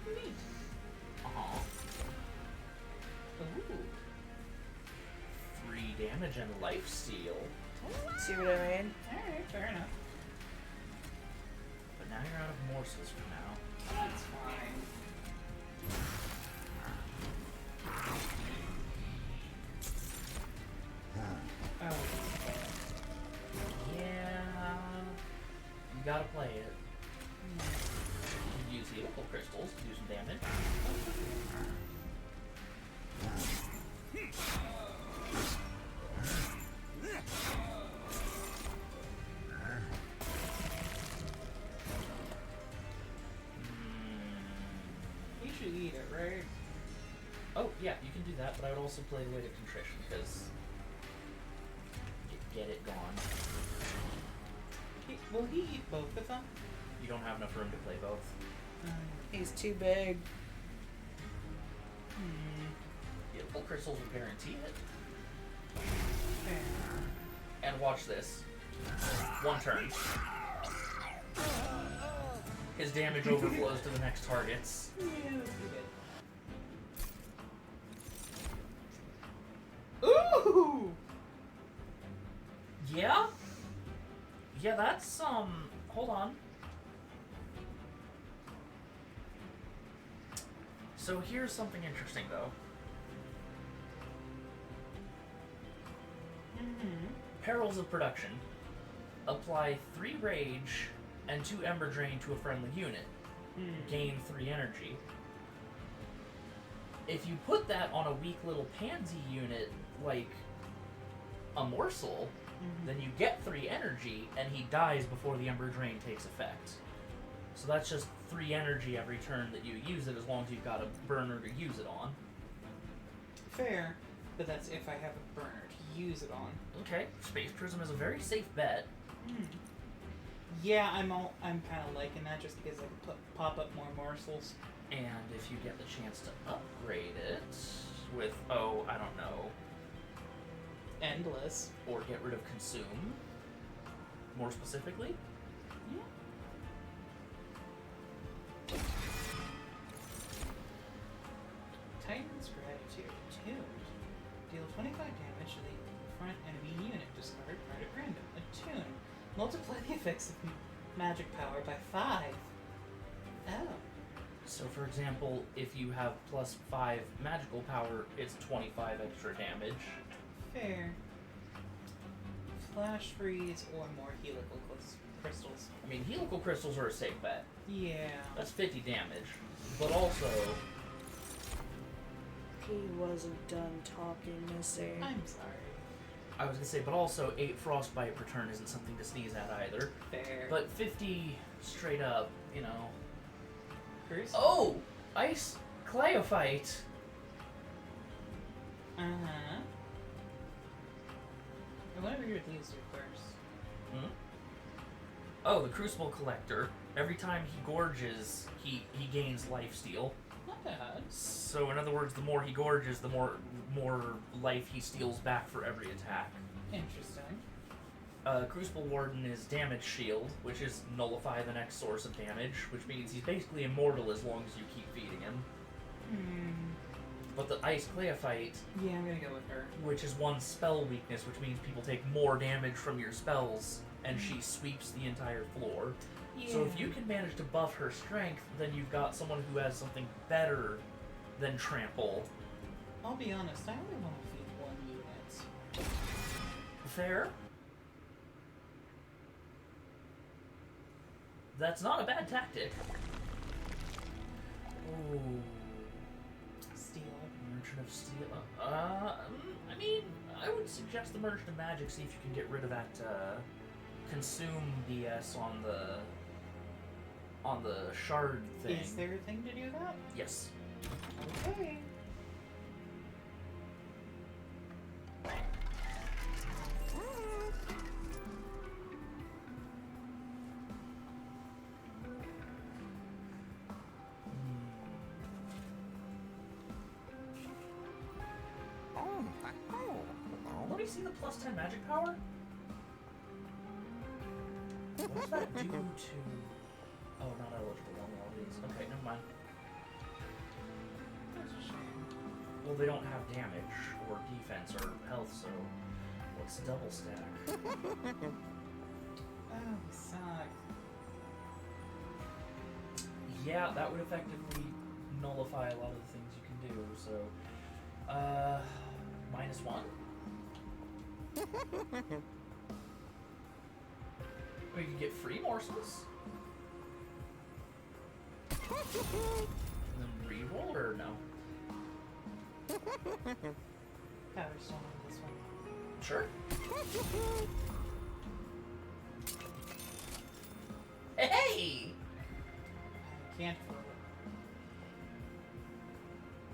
Neat. Uh-huh. Ooh. 3 damage and lifesteal. See what I mean? Alright, fair enough. But now you're out of morsels for now. That's fine. Oh. Yeah. You gotta play it. You can use Helical Crystals to do some damage. should eat it, right? Oh, yeah, you can do that, but I would also play Weight of Contrition, because... Get it gone. Will he eat both of them? You don't have enough room to play both. He's too big. Yeah, well, crystals will guarantee it. Fair. And watch this. One turn. His damage overflows to the next targets. Yeah, that's pretty good. Ooh! Yeah? Yeah, that's, hold on. So here's something interesting, though. Perils of Production. Apply 3 Rage and 2 Ember Drain to a friendly unit. Gain 3 energy. If you put that on a weak little pansy unit, like a Morsel, then you get 3 energy, and he dies before the Ember Drain takes effect. So that's just 3 energy every turn that you use it, as long as you've got a burner to use it on. Fair, but that's if I have a burner to use it on. Okay, Space Prism is a very safe bet. Yeah, I'm kind of liking that just because I can pop up more morsels. And if you get the chance to upgrade it with, oh, I don't know, Endless. or get rid of Consume, more specifically. Yeah. Titan's Gratitude. Attuned. Deal 25 damage to the front enemy unit. Discard card at random. Attune. Multiply the effects of magic power by 5. Oh. So, for example, if you have +5 magical power, it's 25 extra damage. Fair. Flash freeze or more helical crystals. I mean, helical crystals are a safe bet. Yeah. That's 50 damage. But also, He wasn't done talking, Missy. I'm sorry. I was gonna say, but also 8 frostbite per turn isn't something to sneeze at either. Fair. But 50 straight up, you know. Curse? Oh! Ice Clayophyte! Uh-huh. I wonder who these do first. Oh, the Crucible Collector. Every time he gorges, he gains lifesteal. Not bad. So in other words, the more he gorges, the more life he steals back for every attack. Interesting. Crucible Warden is Damage Shield, which is nullify the next source of damage, which means he's basically immortal as long as you keep feeding him. But the Ice Clayophyte, Yeah, I'm gonna go with her. which is 1 spell weakness, which means people take more damage from your spells, and she sweeps the entire floor. Yeah. So if you can manage to buff her strength, then you've got someone who has something better than Trample. I'll be honest, I only want to feed 1 unit. Fair. That's not a bad tactic. Ooh. Steal. Merchant of Steel. I mean, I would suggest the Merchant of Magic, see if you can get rid of that, Consume BS on the shard thing. Is there a thing to do that? Yes. Okay. Let me see the +10 magic power. What does that do to... Oh, not eligible on all these. Okay, never mind. That's a shame. Well, they don't have damage, or defense, or health, so... What's double stack? Oh, suck. Yeah, that would effectively nullify a lot of the things you can do, so... -1? We could get free morsels. And then reroll, or no? Power stone on this one. Sure. Hey! I can't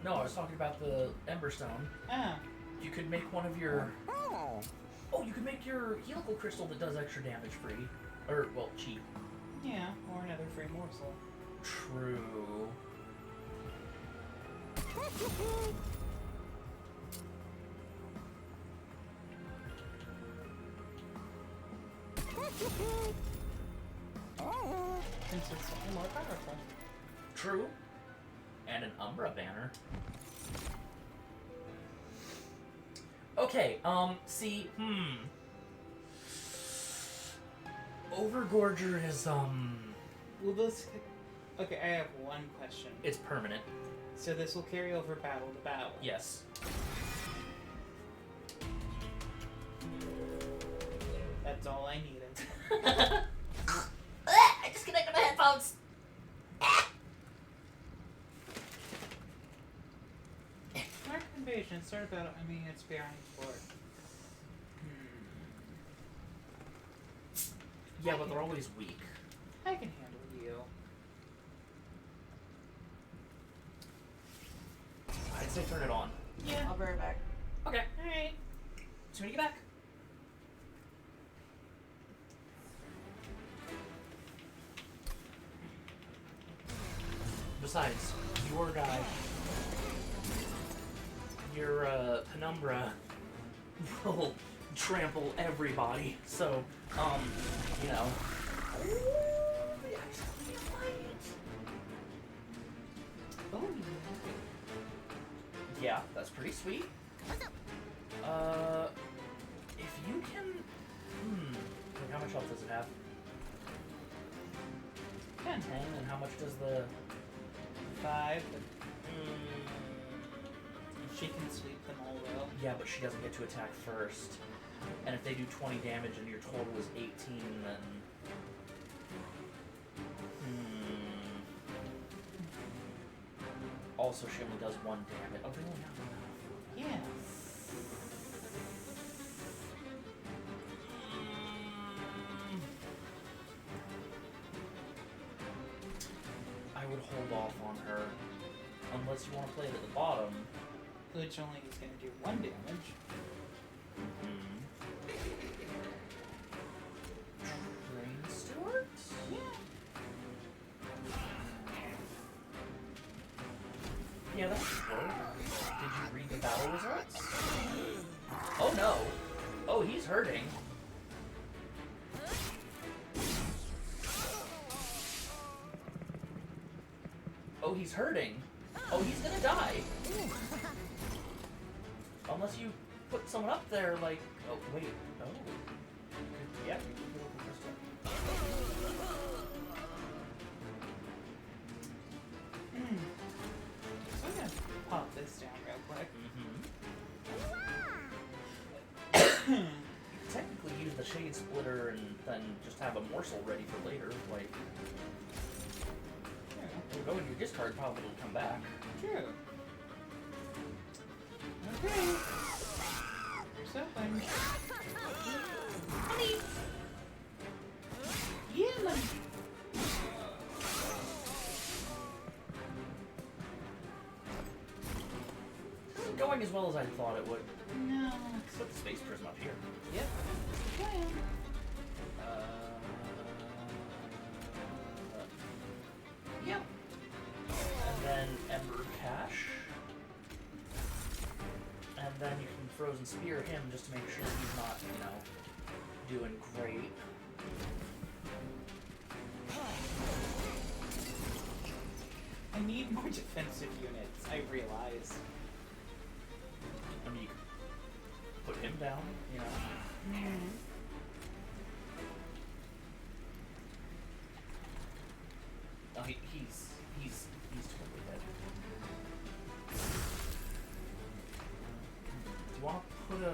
No, I was talking about the Emberstone. Ah. You could make one of your... Oh, you could make your helical crystal that does extra damage free. Or, well, cheap. Yeah, or another free morsel. True. Consistently more powerful. True. And an Umbra banner. Okay, see, Overgorger is, Will this... Okay, I have one question. it's permanent. So this will carry over battle to battle. Yes. That's all I needed. I disconnected my headphones! Mark Invasion, start battle. I mean, it's bearing sport. Yeah, but they're always weak. I can handle you. I'd say turn it on. Yeah. I'll be right back. Okay. Alright. So when you get back. Besides, your guy, your Penumbra will trample everybody. So, you know. Oh, Yeah, that's pretty sweet. If you can, like how much health does it have? 10. 10, and how much does the 5. She can sweep them all well. Yeah, but she doesn't get to attack first. And if they do 20 damage and your total is 18, then... Also, she only does 1 damage. Oh, they only have enough. Yeah. I would hold off on her. Unless you want to play it at the bottom. Which only is going to do 1 damage. Train Stewart? Yeah. Yeah, that should work. Did you read the battle results? Oh no! Oh, he's hurting. Oh, he's hurting. Oh, he's gonna die. Unless you put someone up there like... Oh, wait. Oh. Yeah, you can put a crystal. So I'm going to pop this down real quick. You could technically use the Shade Splitter and then just have a morsel ready for later. Like, it'll go in your discard pile, but it'll come back. True. Okay. Here's something. Honey! Yeah, man. This isn't going as well as I thought it would. No. Let's put the Space Prism up here. Yep. Plan. Yep. And then Ember Cash. And then you can Frozen Spear him just to make sure he's not, you know, doing great. I need more defensive units, I realize. I mean, you can put him down, you know. Oh, he's totally dead. Do you want to put a...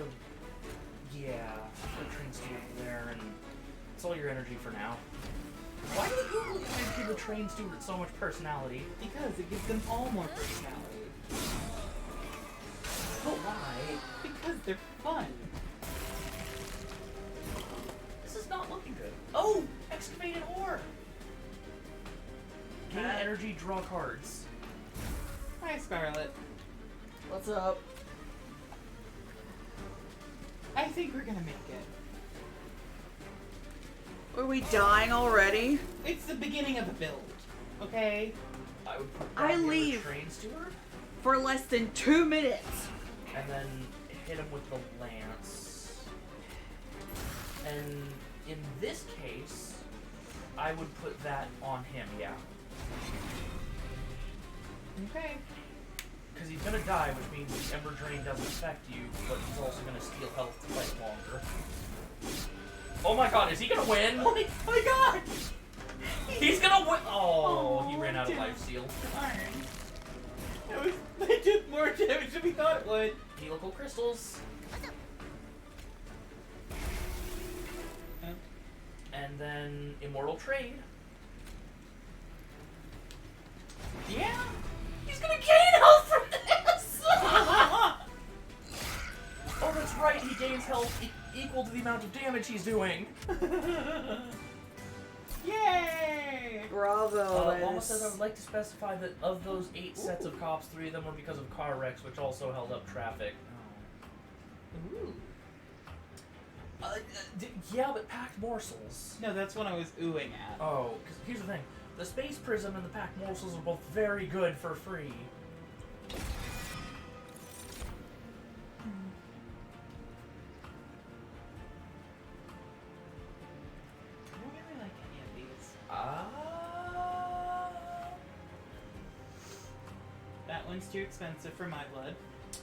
Yeah, put a train steward there, and it's all your energy for now. Why do the Google Images give the train steward so much personality? Because it gives them all more personality. But why? Because they're fun. This is not looking good. Oh! Excavated ore! Gain energy, draw cards. Hi, Scarlet. What's up? I think we're gonna make it. Are we dying already? It's the beginning of the build, okay? I would put I down the leave. train steward, For less than 2 minutes. and then hit him with the lance. And in this case, I would put that on him, yeah. Okay. Because he's gonna die, which means the Ember Drain doesn't affect you, but he's also gonna steal health to fight longer. Oh my god, is he gonna win? Oh my god! He's gonna win! Oh, he Oh, ran out of damn. life steal. Darn. It did more damage than we thought it would. Helical crystals. Huh? And then Immortal Trade. Yeah. He's gonna gain health from this! Oh, that's right, he gains health equal to the amount of damage he's doing. Yay! Bravo, Mama Liz. says I would like to specify that of those 8 sets of cops, 3 of them were because of car wrecks, which also held up traffic. Ooh. Yeah, but packed morsels. No, that's what I was oohing at. Oh, because here's the thing. The Space Prism and the packed morsels are both very good for free. I don't really like any of these. That one's too expensive for my blood.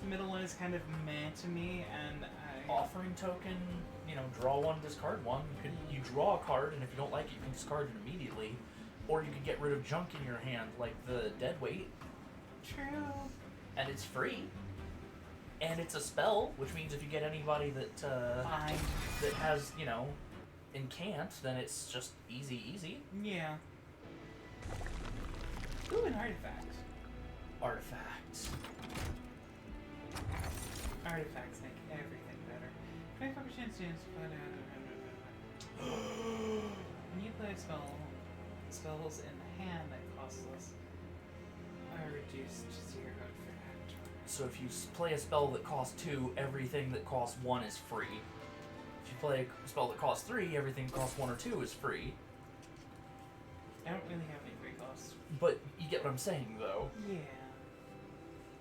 The middle one is kind of meh to me, and I... Offering token, draw one, discard one. You draw a card, and if you don't like it, you can discard it immediately. Or you can get rid of junk in your hand, like the Deadweight. True. And it's free. And it's a spell, which means if you get anybody that Fine. that has, incant, then it's just easy. Yeah. Ooh, an artifact. Artifact. Artifacts make everything better. 25% chance to when you play spells in the hand that cost less are reduced to 0 for that turn. So if you play a spell that costs 2, everything that costs 1 is free. If you play a spell that costs 3, everything that costs 1 or 2 is free. I don't really have any free costs. But you get what I'm saying, though. Yeah.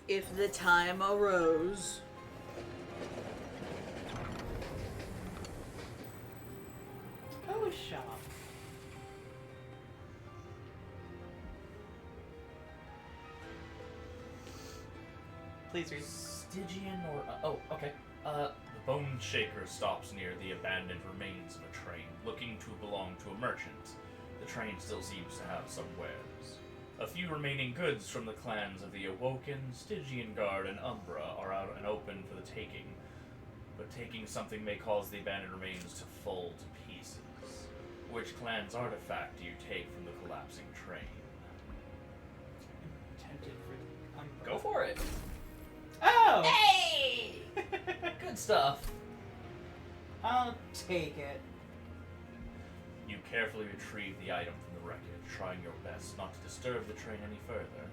If the time arose. Oh, a shop. Please read. Stygian or... oh, okay. The Bone Shaker stops near the abandoned remains of a train, looking to belong to a merchant. The train still seems to have some wares. A few remaining goods from the clans of the Awoken, Stygian Guard, and Umbra are out and open for the taking, but taking something may cause the abandoned remains to fall to pieces. Which clan's artifact do you take from the collapsing train? I'm tempted for the Umbra. Go for it. Oh! Hey! Good stuff. I'll take it. You carefully retrieve the item from the wreckage, trying your best not to disturb the train any further,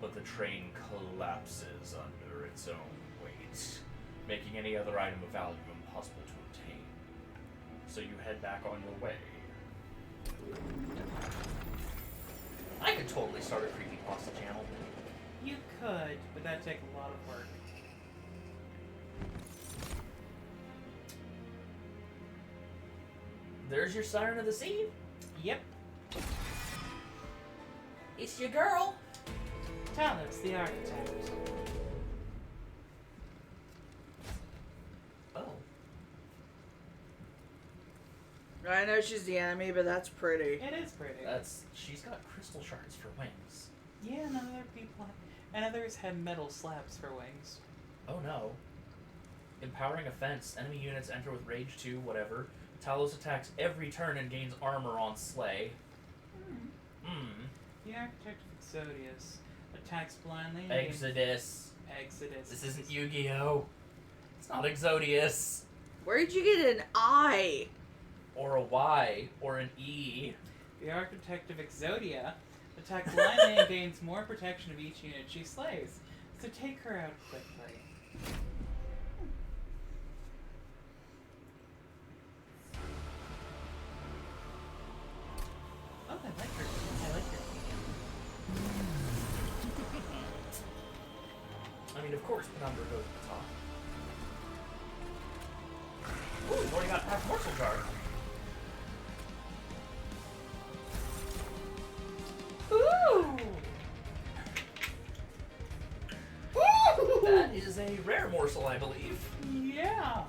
but the train collapses under its own weight, making any other item of value impossible to obtain. So you head back on your way. I could totally start a creepypasta channel. You could, but that'd take a lot of work. There's your Siren of the Sea. Yep. It's your girl. Talos, the architect. Oh. I know she's the enemy, but that's pretty. It is pretty. She's got crystal shards for wings. Yeah, and other people, and others had metal slabs for wings. Oh no. Empowering offense. Enemy units enter with rage 2, whatever. Talos attacks every turn and gains armor on slay. The architect of Exodius attacks blindly. And gains- Exodus. Exodus. This isn't Yu-Gi-Oh! It's not Exodius. Where'd you get an I? Or a Y. Or an E. The architect of Exodia attacks blindly and gains more protection of each unit she slays. So take her out quickly. Oh, I like her. I like her. I mean, of course, Penumbra goes to the top. Ooh, we've already got half morsel jar. Ooh! That is a rare morsel, I believe. Yeah.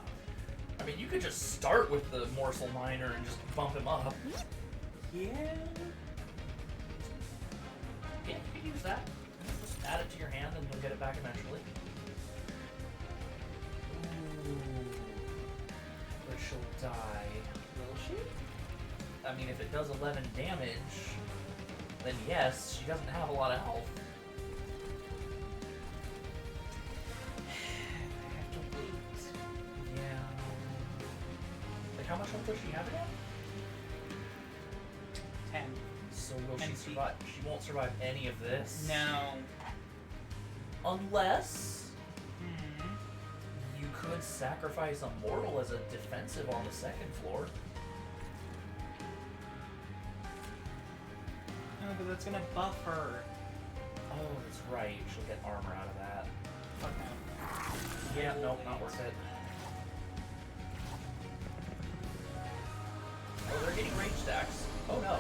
I mean, you could just start with the morsel miner and just bump him up. Yeah. Yeah, you can use that. Just add it to your hand and you'll get it back eventually. Ooh. But she'll die. Will she? I mean, if it does 11 damage, then yes, she doesn't have a lot of health. I have to wait. Yeah. Like, how much health does she have again? 10. So will she And survive? She won't survive any of this. No. Unless Hmm. you could sacrifice a mortal as a defensive on the second floor. Oh, but that's gonna buff her. Oh, that's right. She'll get armor out of that. Fuck no. Yeah, nope, not worth it. Oh, they're getting range stacks. Oh no.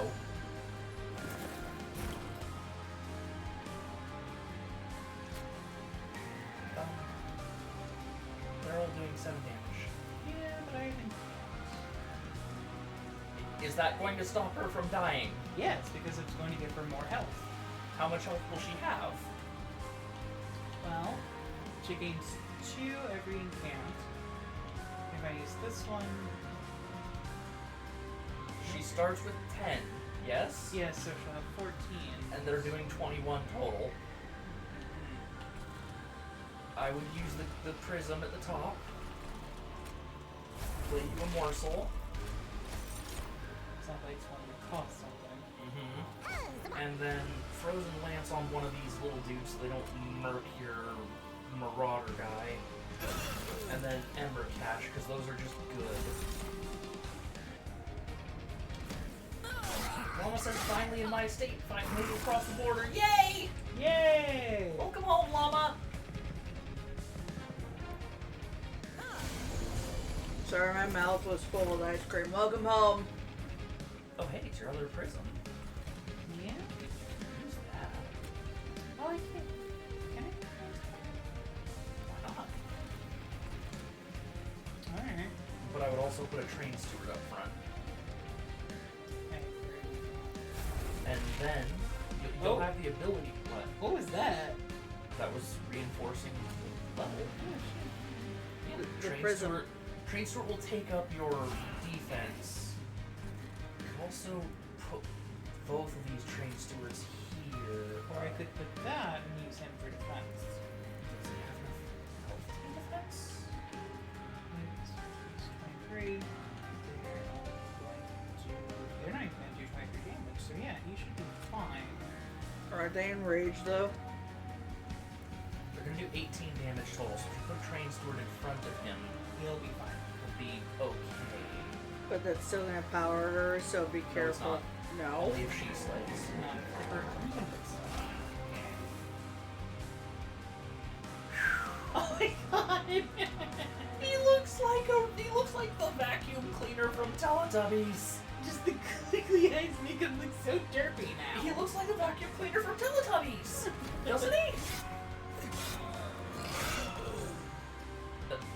They're all doing 7 damage. Yeah, but I think. Is that going to stop her from dying? Yes, because it's going to give her more health. How much health will she have? Well, she gains 2 every encounter. If I use this one. She starts with 10, yes? Yes, so she'll have 14. And they're doing 21 total. I would use the prism at the top. Play you a morsel. It's not like it's one that costs something. Mm-hmm. And then frozen lance on one of these little dudes so they don't murk your marauder guy. And then ember cash because those are just good. Mama says finally in my state, finally made it across the border. Yay! Yay! Welcome home, Llama! Sorry, my mouth was full of ice cream. Welcome home. Oh hey, it's your other prism. Yeah? Use that. Oh, I can't. Can Why not? I? Alright. But I would also put a train steward up front. And then you'll Oh. have the ability. What? What was that? That was reinforcing the level. Yeah, The prism. Train steward will take up your defense. You can also put both of these train stewards here. Or I could put that and use him for defense. Does he have enough health to be defense? It's 23. They're not even going to do 23 damage, so yeah, he should be fine. Are they enraged though? They're going to do 18 damage total, so if you put train steward in front of him, He'll be fine. he'll be okay. But that's still gonna power her, so be it's careful. not. No. Only if she slays. Not for Oh my god! He looks like the vacuum cleaner from Teletubbies. Just the quickly eyes make him look so derpy now. He looks like the vacuum cleaner from Teletubbies, doesn't he?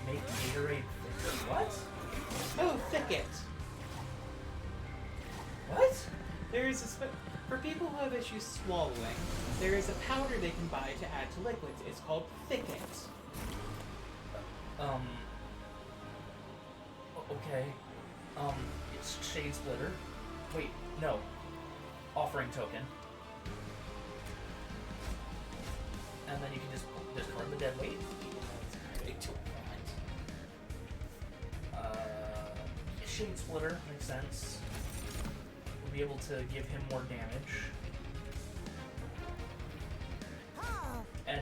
Make Gatorade thicker. What? Oh, thicket. What? There is for people who have issues swallowing, there is a powder they can buy to add to liquids. It's called Thicket. Okay. It's Shade Splitter. Wait, no. Offering token. And then you can just discard the dead weight. Shade Splitter makes sense. We'll be able to give him more damage. And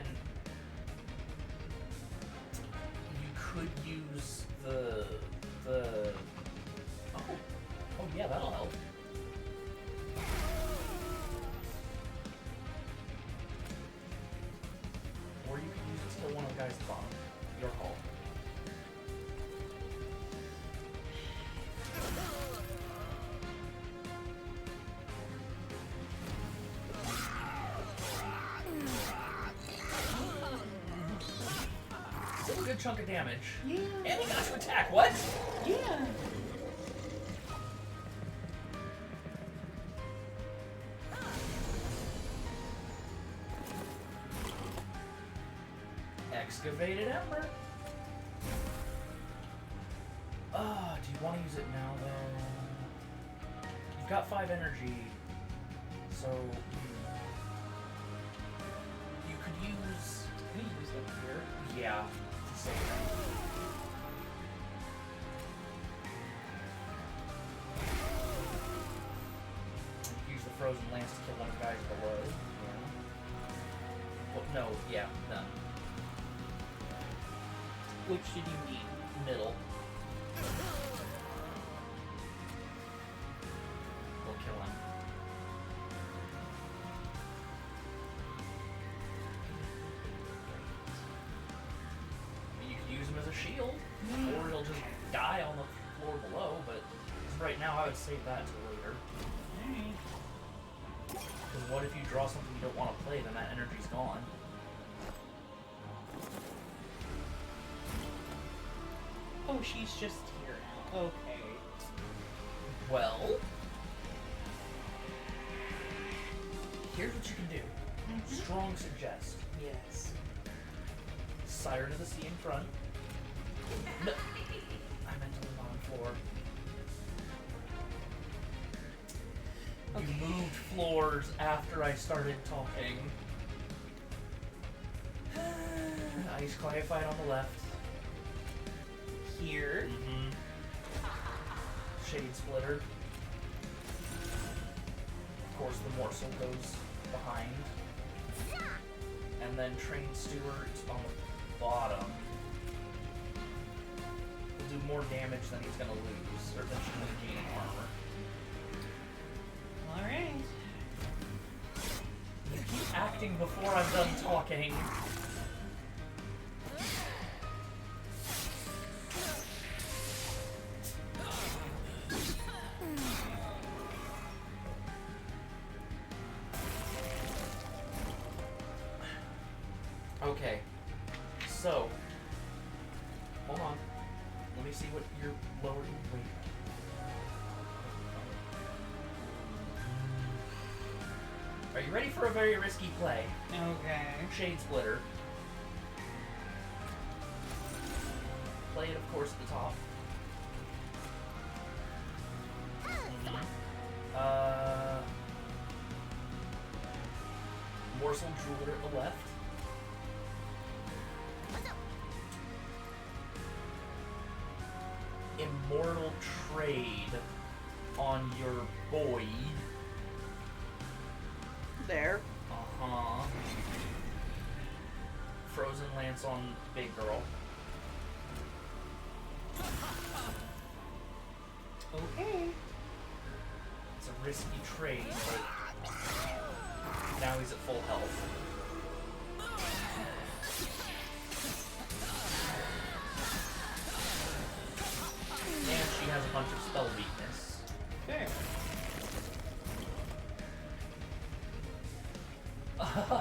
could use the oh yeah, that'll help. Or you could use it to kill one of the guys at the bottom. Your call. Still a good chunk of damage. Yeah. And he got to attack. What? Yeah. Excavated Ember. Do you want to use it now, though? You've got 5 energy, so you could use. Can you use that here? Yeah, to save them. You could use the Frozen Lance to kill one of the guys below. Yeah. Well, no, yeah, none. Which did you need? Middle. We'll kill him. You could use him as a shield, or he'll just die on the floor below, but right now I would save that till later. Alright. Because what if you draw something you don't want to play, then that energy's gone. Oh, she's just here now. Okay. Well, here's what you can do. Strong suggest. Yes. Siren of the Sea in front. No. I meant to live on the floor. Okay. You moved floors after I started talking. Ice Quiet Fight on the left. Here. Mm-hmm. Shade Splitter. Of course, the morsel goes behind. And then Train Stewart on the bottom. Will do more damage than he's gonna lose, or than she's gonna gain in armor. Alright. You keep acting before I'm done talking. Okay, so, hold on. Let me see what your lower weight. Are you ready for a very risky play? Okay. Shade Splitter. Play it, of course, at the top. Morsel Jeweler at the left. Immortal Trade on your boy. There. Uh-huh. Frozen Lance on Big Girl. Okay. It's a risky trade, but now he's at full health. And she has a bunch of spell weakness. Fair.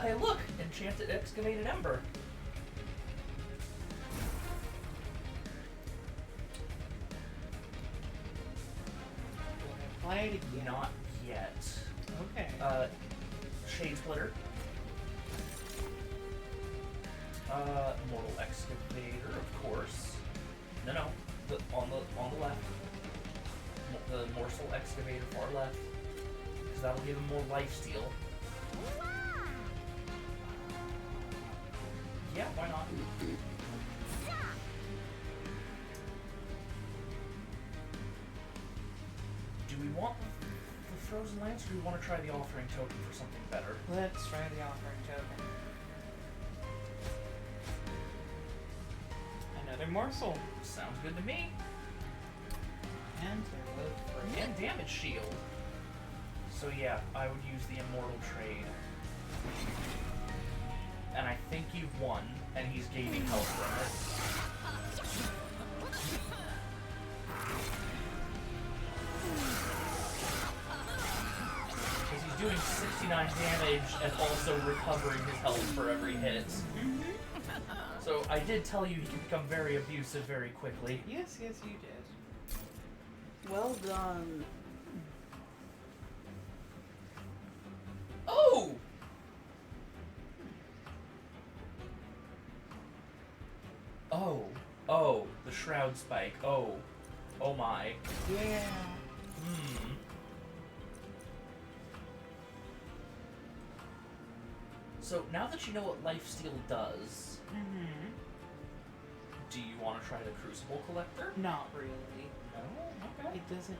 Hey, look! Enchanted Excavated Ember. Apply it again. Not yet. Okay. Shade Splitter. Mortal Excavator, of course. No, on the left. The Morsel Excavator far left. Because that'll give him more lifesteal. Yeah, why not? Do we want the Frozen Lance, or do we want to try the Offering Token for something better? Let's try the offering token. Another morsel. Sounds good to me. And there goes 3. And damage shield. So yeah, I would use the immortal trade. And I think you've won, and he's gaining health from it. Because he's doing 69 damage and also recovering his health for every hit. So I did tell you he can become very abusive very quickly. Yes, yes, you did. Well done. Oh! Oh, the shroud spike. Oh my. Yeah. So now that you know what lifesteal does, do you want to try the Crucible Collector? Not really. No? Okay. It doesn't.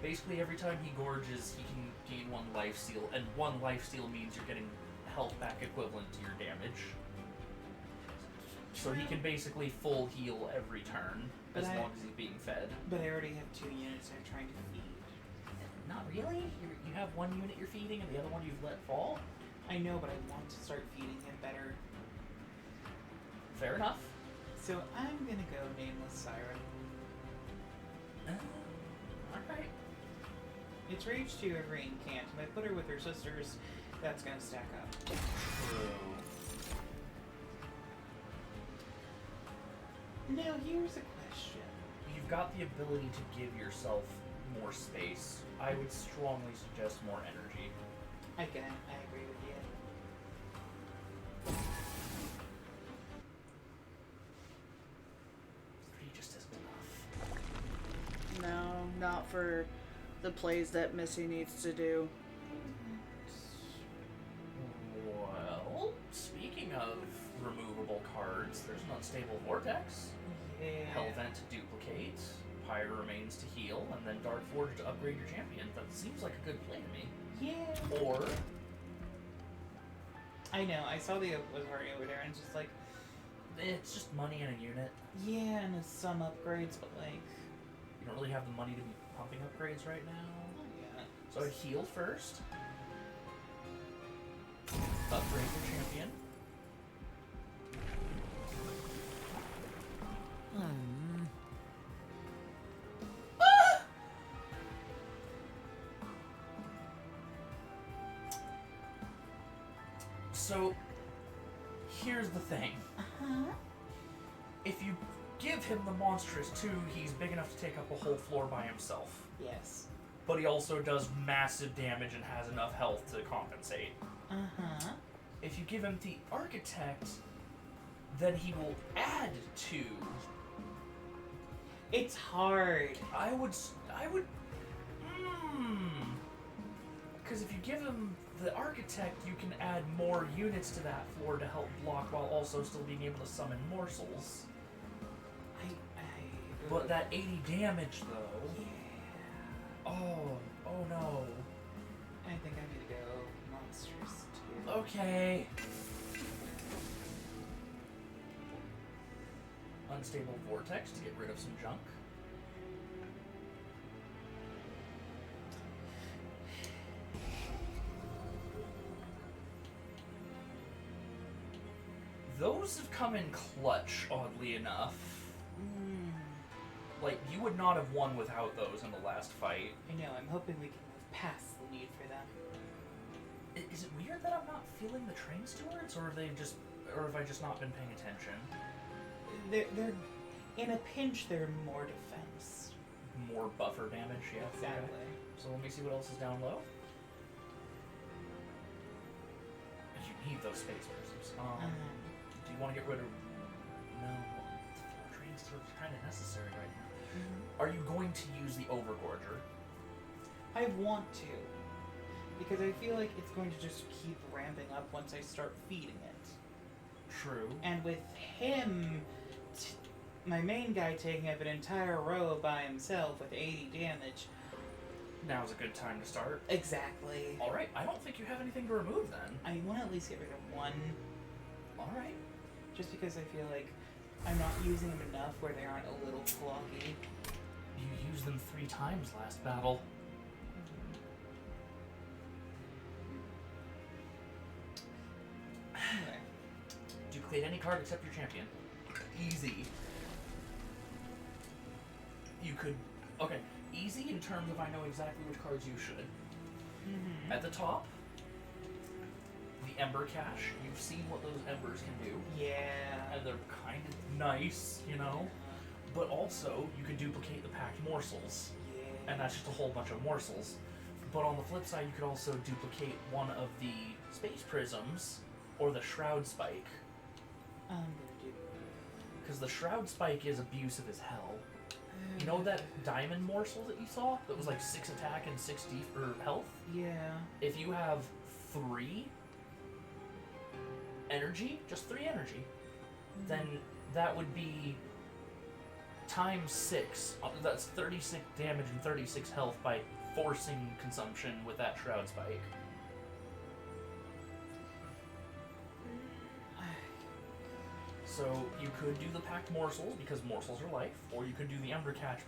Basically, every time he gorges, he can gain 1 lifesteal, and 1 lifesteal means you're getting health back equivalent to your damage. So he can basically full heal every turn, as long as he's being fed. But I already have 2 units I'm trying to feed. Not really? You have 1 unit you're feeding, and the other one you've let fall? I know, but I want to start feeding him better. Fair enough. So I'm gonna go Nameless Siren. Alright. It's rage 2 every incant. If I put her with her sisters, that's gonna stack up. True. Now here's a question. You've got the ability to give yourself more space. I would strongly suggest more energy. I agree with you. 3 just isn't enough. No, not for the plays that Missy needs to do. Well, speaking of removable cards, there's an Unstable Vortex, Yeah. Hellvent to duplicate, Pyre Remains to heal, and then Dark Forge to upgrade your champion. That seems like a good play to me. Yeah. Or, I know, I saw the Opposari over there and it's just like, it's just money in a unit. yeah, and some upgrades, but like, You don't really have the money to be pumping upgrades right now. yeah. So I'd heal first. Upgrade your champion. So, here's the thing. If you give him the Monstrous 2, he's big enough to take up a whole floor by himself. Yes. But he also does massive damage and has enough health to compensate. If you give him the Architect, then he will add 2. It's hard. I would, because if you give him the Architect, you can add more units to that floor to help block while also still being able to summon morsels. But that 80 damage, though. Yeah. Oh no. I think I'm gonna go Monstrous 2. Okay. Unstable Vortex to get rid of some junk. Those have come in clutch, oddly enough. Like, you would not have won without those in the last fight. I know, I'm hoping we can move past the need for them. Is it weird that I'm not feeling the train stewards, or have I just not been paying attention? They're in a pinch, they're more defense. More buffer damage, yeah. Exactly. Okay. So let me see what else is down low. You need those space prisms. Do you want to get rid of... No. The train stewards are kind of necessary right now. Are you going to use the Overgorger? I want to. Because I feel like it's going to just keep ramping up once I start feeding it. True. And with him, my main guy taking up an entire row by himself with 80 damage. Now's a good time to start. Exactly. Alright, I don't think you have anything to remove then. I want to at least get rid of one. Alright. just because I feel like I'm not using them enough where they aren't a little cloggy. You used them 3 times last battle. Anyway. Duplicate any card except your champion. Easy. You could... Okay, easy in terms of I know exactly which cards you should. Mm-hmm. At the top, the Ember Cache. You've seen what those embers can do. Yeah. And they're kind of nice, you know? But also, you could duplicate the packed morsels. Yeah. And that's just a whole bunch of morsels. But on the flip side, you could also duplicate one of the space prisms or the shroud spike. I'm gonna do. Because the shroud spike is abusive as hell. You know that diamond morsel that you saw? That was like 6 attack and 6 health? Yeah. If you have 3 energy, just 3 energy, then that would be times 6. That's 36 damage and 36 health by forcing consumption with that shroud spike. So you could do the packed morsels because morsels are life, or you could do the Ember Cache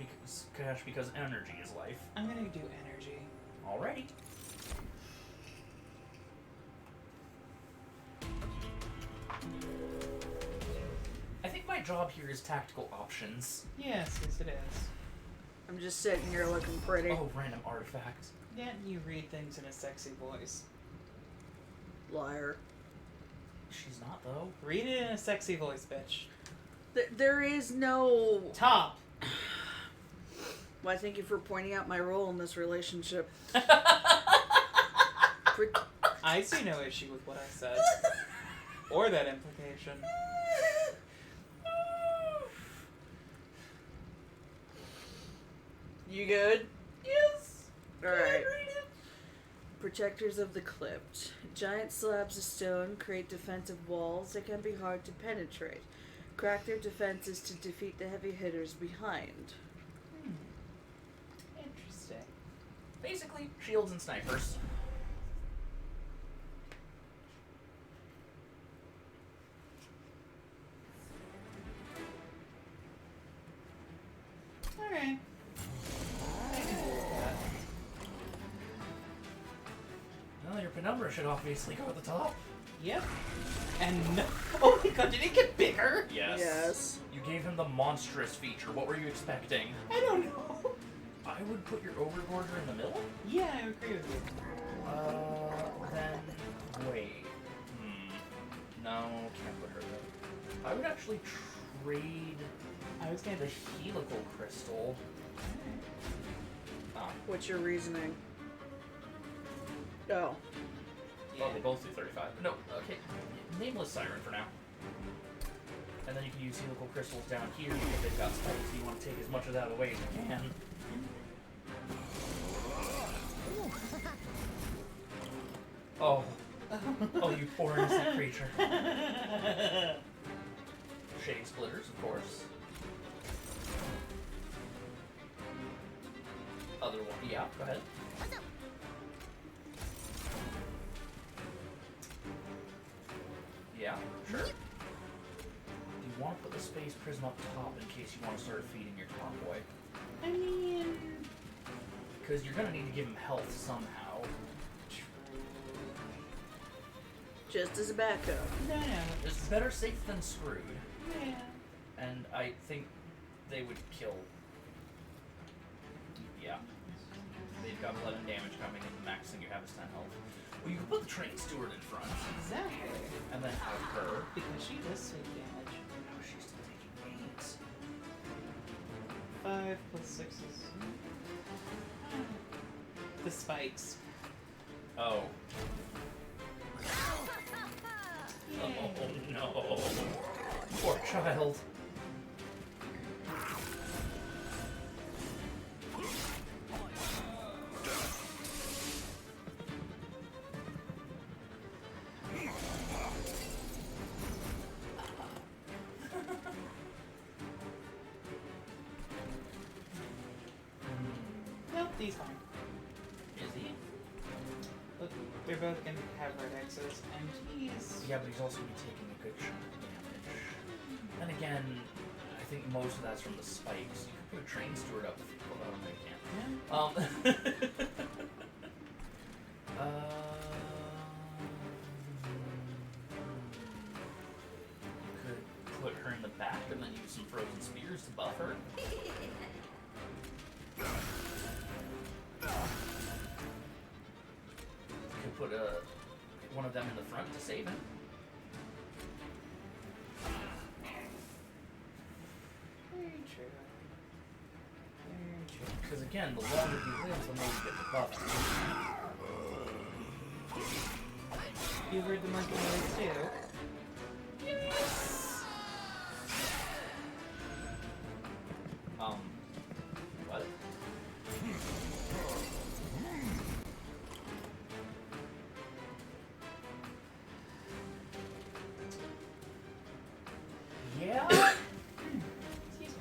because energy is life. I'm gonna do energy. Alrighty. I think my job here is tactical options. Yes, it is. I'm just sitting here looking pretty. Oh, random artifacts. Yeah, you read things in a sexy voice. Liar. She's not, though. Read it in a sexy voice, bitch. There is no... Top! Why, thank you for pointing out my role in this relationship. I see no issue with what I said. Or that implication. You good? Yes! Alright. Protectors of the Clipped. Giant slabs of stone create defensive walls that can be hard to penetrate. Crack their defenses to defeat the heavy hitters behind. Interesting. Basically, shields and snipers. Alright. Well, your penumbra should obviously go at the top. Yep. And no- oh my god, did it get bigger? Yes. Yes. You gave him the monstrous feature. What were you expecting? I don't know. I would put your overgorger in the middle? Yeah, I agree with you. Then wait. No, can't put her there. I would actually trade I was gonna the helical crystal. What's your reasoning? Oh. Well, they both do 35. No, okay. Nameless Siren for now. And then you can use helical crystals down here because they've got spikes, so you want to take as much of that away as you can. Oh. Oh, you poor innocent creature. Shade splitters, of course. Other one. Yeah, go ahead. Yeah, sure. Do you want to put the space prism up top in case you want to start feeding your top boy? I mean... Because you're going to need to give him health somehow. Just as a backup. No. It's better safe than screwed. Yeah. And I think they would kill. Yeah. They've got 11 damage coming and the max thing you have is 10 health. Well, you can put the train steward in front. Exactly. And then have her. Because she does take damage. No, she's still taking 5 8. plus 6 is... The spikes. Oh. Yay. Oh no. Poor child. Nope, he's fine. Is he? Look, they're both gonna have red X's, and he's... Yeah, but he's also gonna be taking a good chunk of damage. And again, I think most of that's from the spikes. You can put a train steward up if you pull out. No, you can't. Could put her in the back and then use some frozen spears to buff her. Could put one of them in the front to save him. Very true. Very true. Because again, the longer he lives, the more you get the buff. You heard the monkey noise too. What? Yeah. Excuse me.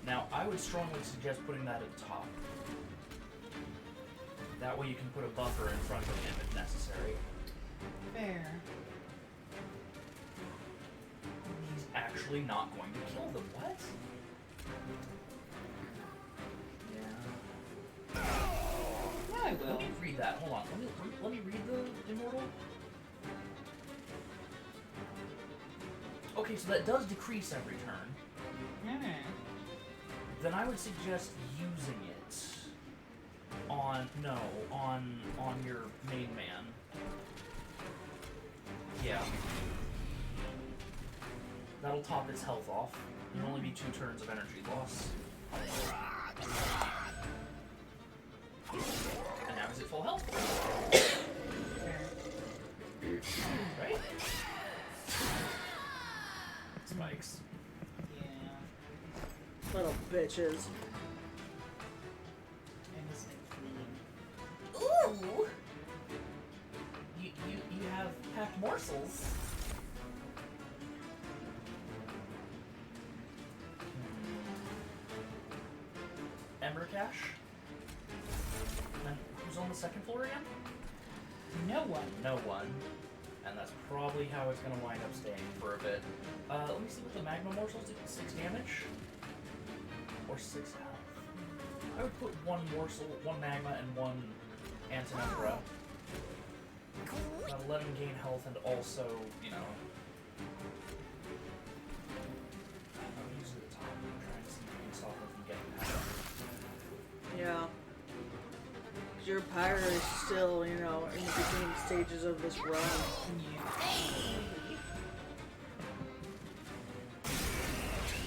Now, I would strongly suggest putting that at the top. That way you can put a buffer in front of him if necessary. Fair. He's actually not going to kill them. What? Yeah. Yeah, I will. Let me read that. Hold on. Let me read the immortal. Okay, so that does decrease every turn. Then I would suggest using it on your main man. Yeah. That'll top his health off. It'll only be 2 turns of energy loss. And now he's at full health. Right? Spikes. Yeah. Little bitches. Innocent clean. Ooh! You have packed morsels. Ember Cache. And who's on the second floor again? No one. No one. And that's probably how it's going to wind up staying for a bit. Let me see what the magma morsels did. 6 damage? Or 6 health? I would put 1 morsel, 1 magma, and 1 antinumbra. That'll let him gain health and also, you know... I'll use it at the top. I'm trying to see if we can stop him from getting past. Yeah. 'Cause your pyre is still, you know, in the beginning stages of this run.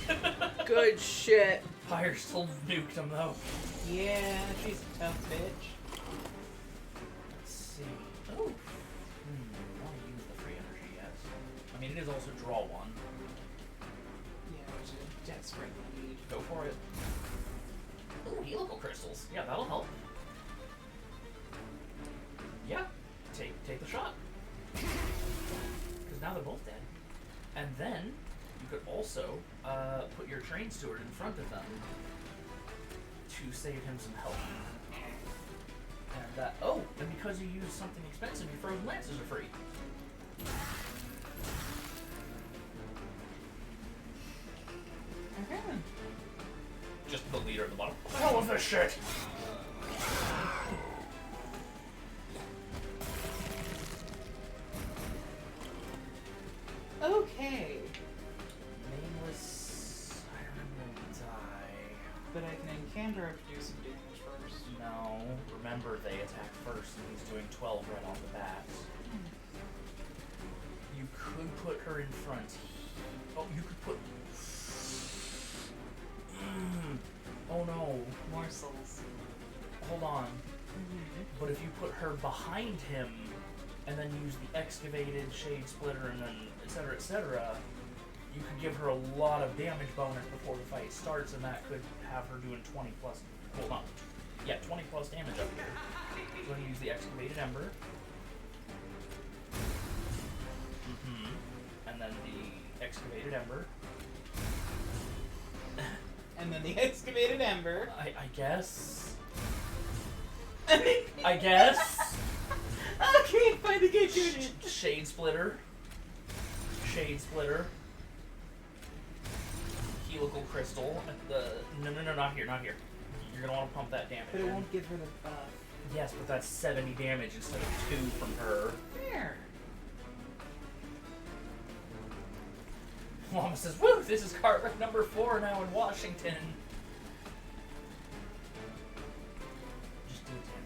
Yeah. Good shit. Fire still nuked him though. Yeah, she's a tough bitch. Let's see. Oh. I want to use the free energy yet. I mean, it is also draw 1. Yeah, which I desperately need. Go for it. Ooh, helical crystals. Yeah, that'll help. Yeah, take the shot. Because now they're both dead. And then you could also put your train steward in front of them to save him some health. And and because you use something expensive, your frozen lances are free. Okay. Just the leader at the bottom. What the hell was this shit? Okay. Nameless. I remember will die. But I can encounter her to do some damage first. No. Remember, they attack first, and he's doing 12 right off the bat. You could put her in front. Oh, you could put. Oh no. Morsels. Hold on. But if you put her behind him, and then use the excavated shade splitter, and then etc., you could give her a lot of damage bonus before the fight starts, and that could have her doing 20 plus. Hold on. Yeah, 20 plus damage up here. So I'm gonna use the excavated ember. And then the excavated ember. And then the excavated ember. I guess. I guess. Okay, finally get you. Shade splitter. Shade Splitter. Helical Crystal. No, not here, not here. You're gonna want to pump that damage But it in. won't give her the buff. Yes, but that's 70 damage instead of 2 from her. There. Mama says, woo, this is cartwreck number 4 now in Washington. Just do it, Tim.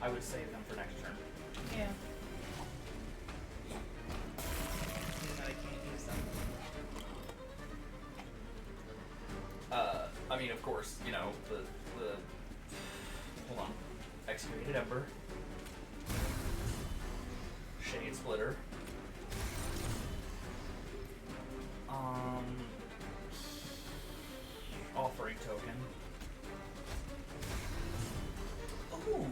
I would save them for next turn. Yeah. Even though I can't use them. I mean, of course, you know, the hold on. Excavated Ember. Shade Splitter. Offering token. Ooh,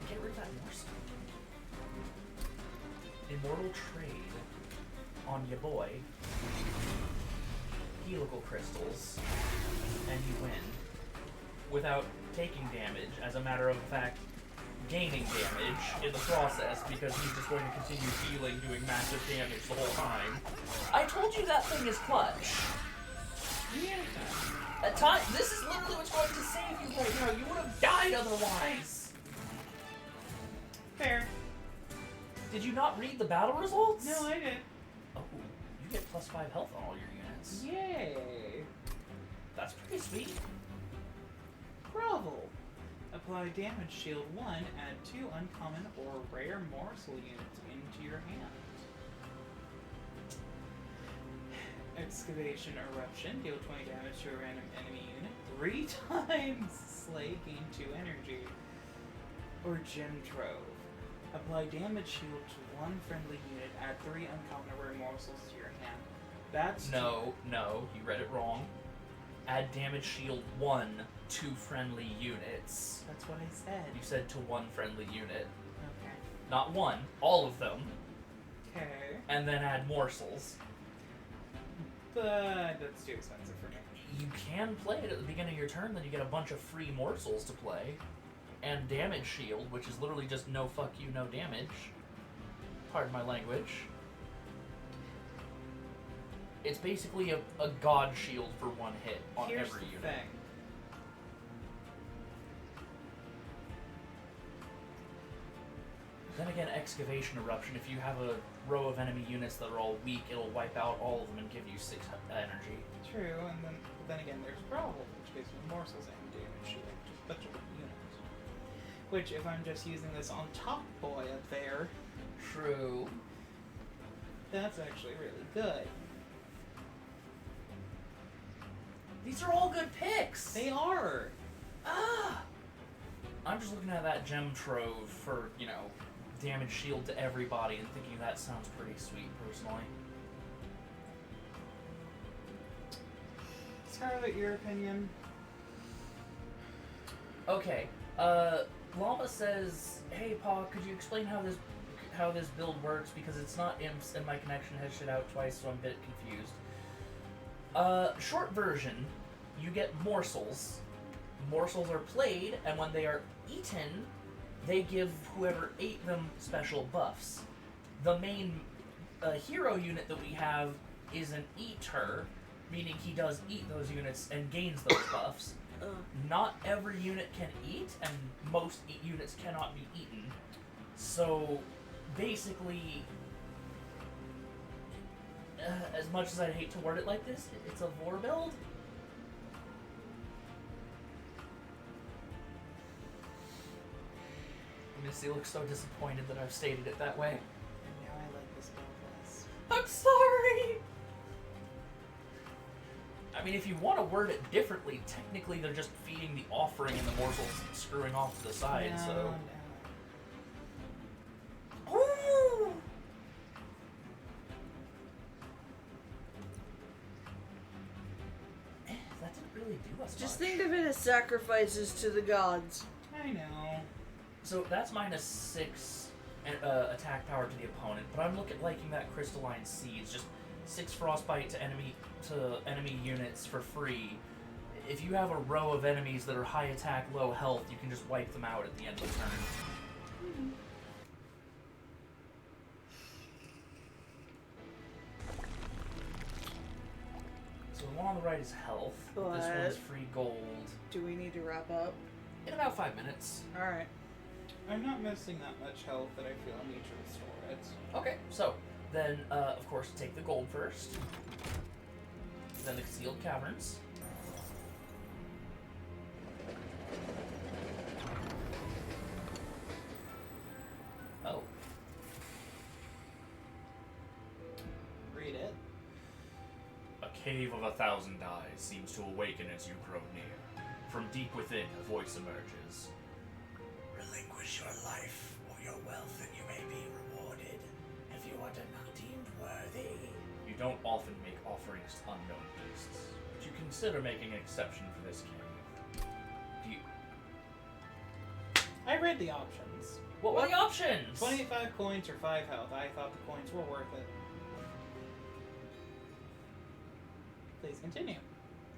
get rid of that morsel. Immortal Trade on ya boy. Helical Crystals, and you win. Without taking damage, as a matter of fact, gaining damage in the process, because he's just going to continue healing, doing massive damage the whole time. I told you that thing is clutch. Yeah. At times, this is literally what's going to save you right now. You would have died otherwise. Fair. Did you not read the battle results? No, I did. Oh, you get +5 health on all your units. Yay. That's pretty sweet. Bravo. Apply damage shield 1, add 2 uncommon or rare morsel units into your hand. Excavation Eruption, deal 20 damage to a random enemy unit 3 times. Slay, gain 2 energy. Or Gem Trove. Apply damage shield to 1 friendly unit, add 3 uncommon or rare morsels to your hand. That's No, you read it wrong. Add damage shield 1 to friendly units. That's what I said. You said to 1 friendly unit. Okay. Not 1, all of them. Okay. And then add morsels. But that's too expensive for me. You can play it at the beginning of your turn, then you get a bunch of free morsels to play. And damage shield, which is literally just no fuck you, no damage. Pardon my language. It's basically a god shield for 1 hit on Here's every the unit. thing. Then again, Excavation Eruption, if you have a row of enemy units that are all weak, it'll wipe out all of them and give you 6 energy. True, and then again, there's Brawl, which gives me morsels and damage shield, just a bunch of units. Which, if I'm just using this on top boy up there, True. that's actually really good. These are all good picks! They are! Ah! I'm just looking at that gem trove for, you know, damage shield to everybody and thinking that sounds pretty sweet, personally. Scarlett, your opinion? Okay, Llama says, hey Pa, could you explain how this build works, because it's not imps and my connection has shit out twice, so I'm a bit confused. Short version, you get morsels. Morsels are played, and when they are eaten, they give whoever ate them special buffs. The main hero unit that we have is an eater, meaning he does eat those units and gains those buffs. Not every unit can eat, and most units cannot be eaten. So, basically, as much as I'd hate to word it like this, it's a vor build. Missy looks so disappointed that I've stated it that way. And now I like this build less. I'm sorry! I mean, if you want to word it differently, technically they're just feeding the offering and the morsels screwing off to the side, No, so... no. Ooh! That didn't really do us Just much. think of it as sacrifices to the gods. I know. So that's -6 attack power to the opponent, but I'm liking that crystalline seeds, just 6 frostbite to enemy units for free. If you have a row of enemies that are high attack, low health, you can just wipe them out at the end of the turn. So the one on the right is health. This one is free gold. Do we need to wrap up? In about 5 minutes. Alright. I'm not missing that much health that I feel I need to restore it. Okay, so then, of course, take the gold first. Then the concealed caverns. Oh. Read it. A cave of 1,000 eyes seems to awaken as you grow near. From deep within, a voice emerges. Relinquish your life or your wealth and you may be rewarded if you are not deemed worthy. You don't often make offerings to unknown beasts, but you consider making an exception for this cave. Do you... I read the options. What were the options? 25 coins or 5 health. I thought the coins were worth it. Please continue.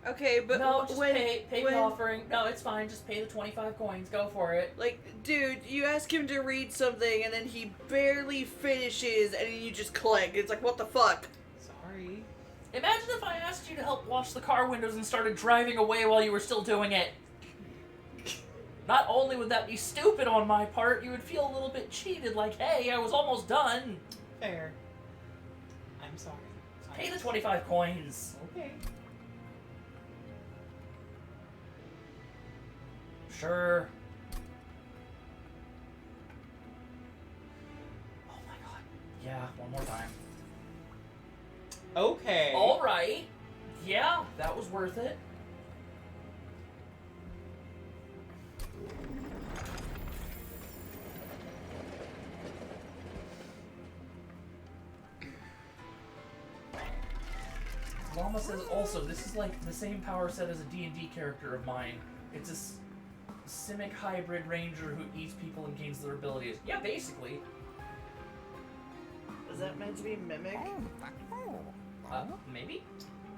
Okay, but No, just when, pay when, the offering. No, it's fine. Just pay the 25 coins. Go for it. Like, dude, you ask him to read something and then he barely finishes and then you just click. It's like, what the fuck? Sorry. Imagine if I asked you to help wash the car windows and started driving away while you were still doing it. Not only would that be stupid on my part, you would feel a little bit cheated, like, hey, I was almost done. Fair. I'm sorry. Pay the 25 coins. Okay. Sure. Oh my god. Yeah, one more time. Okay. Alright. Yeah, that was worth it. Llama says also, this is like the same power set as a D&D character of mine. It's a Simic hybrid ranger who eats people and gains their abilities. Yeah, basically. Is that meant to be mimic? Maybe?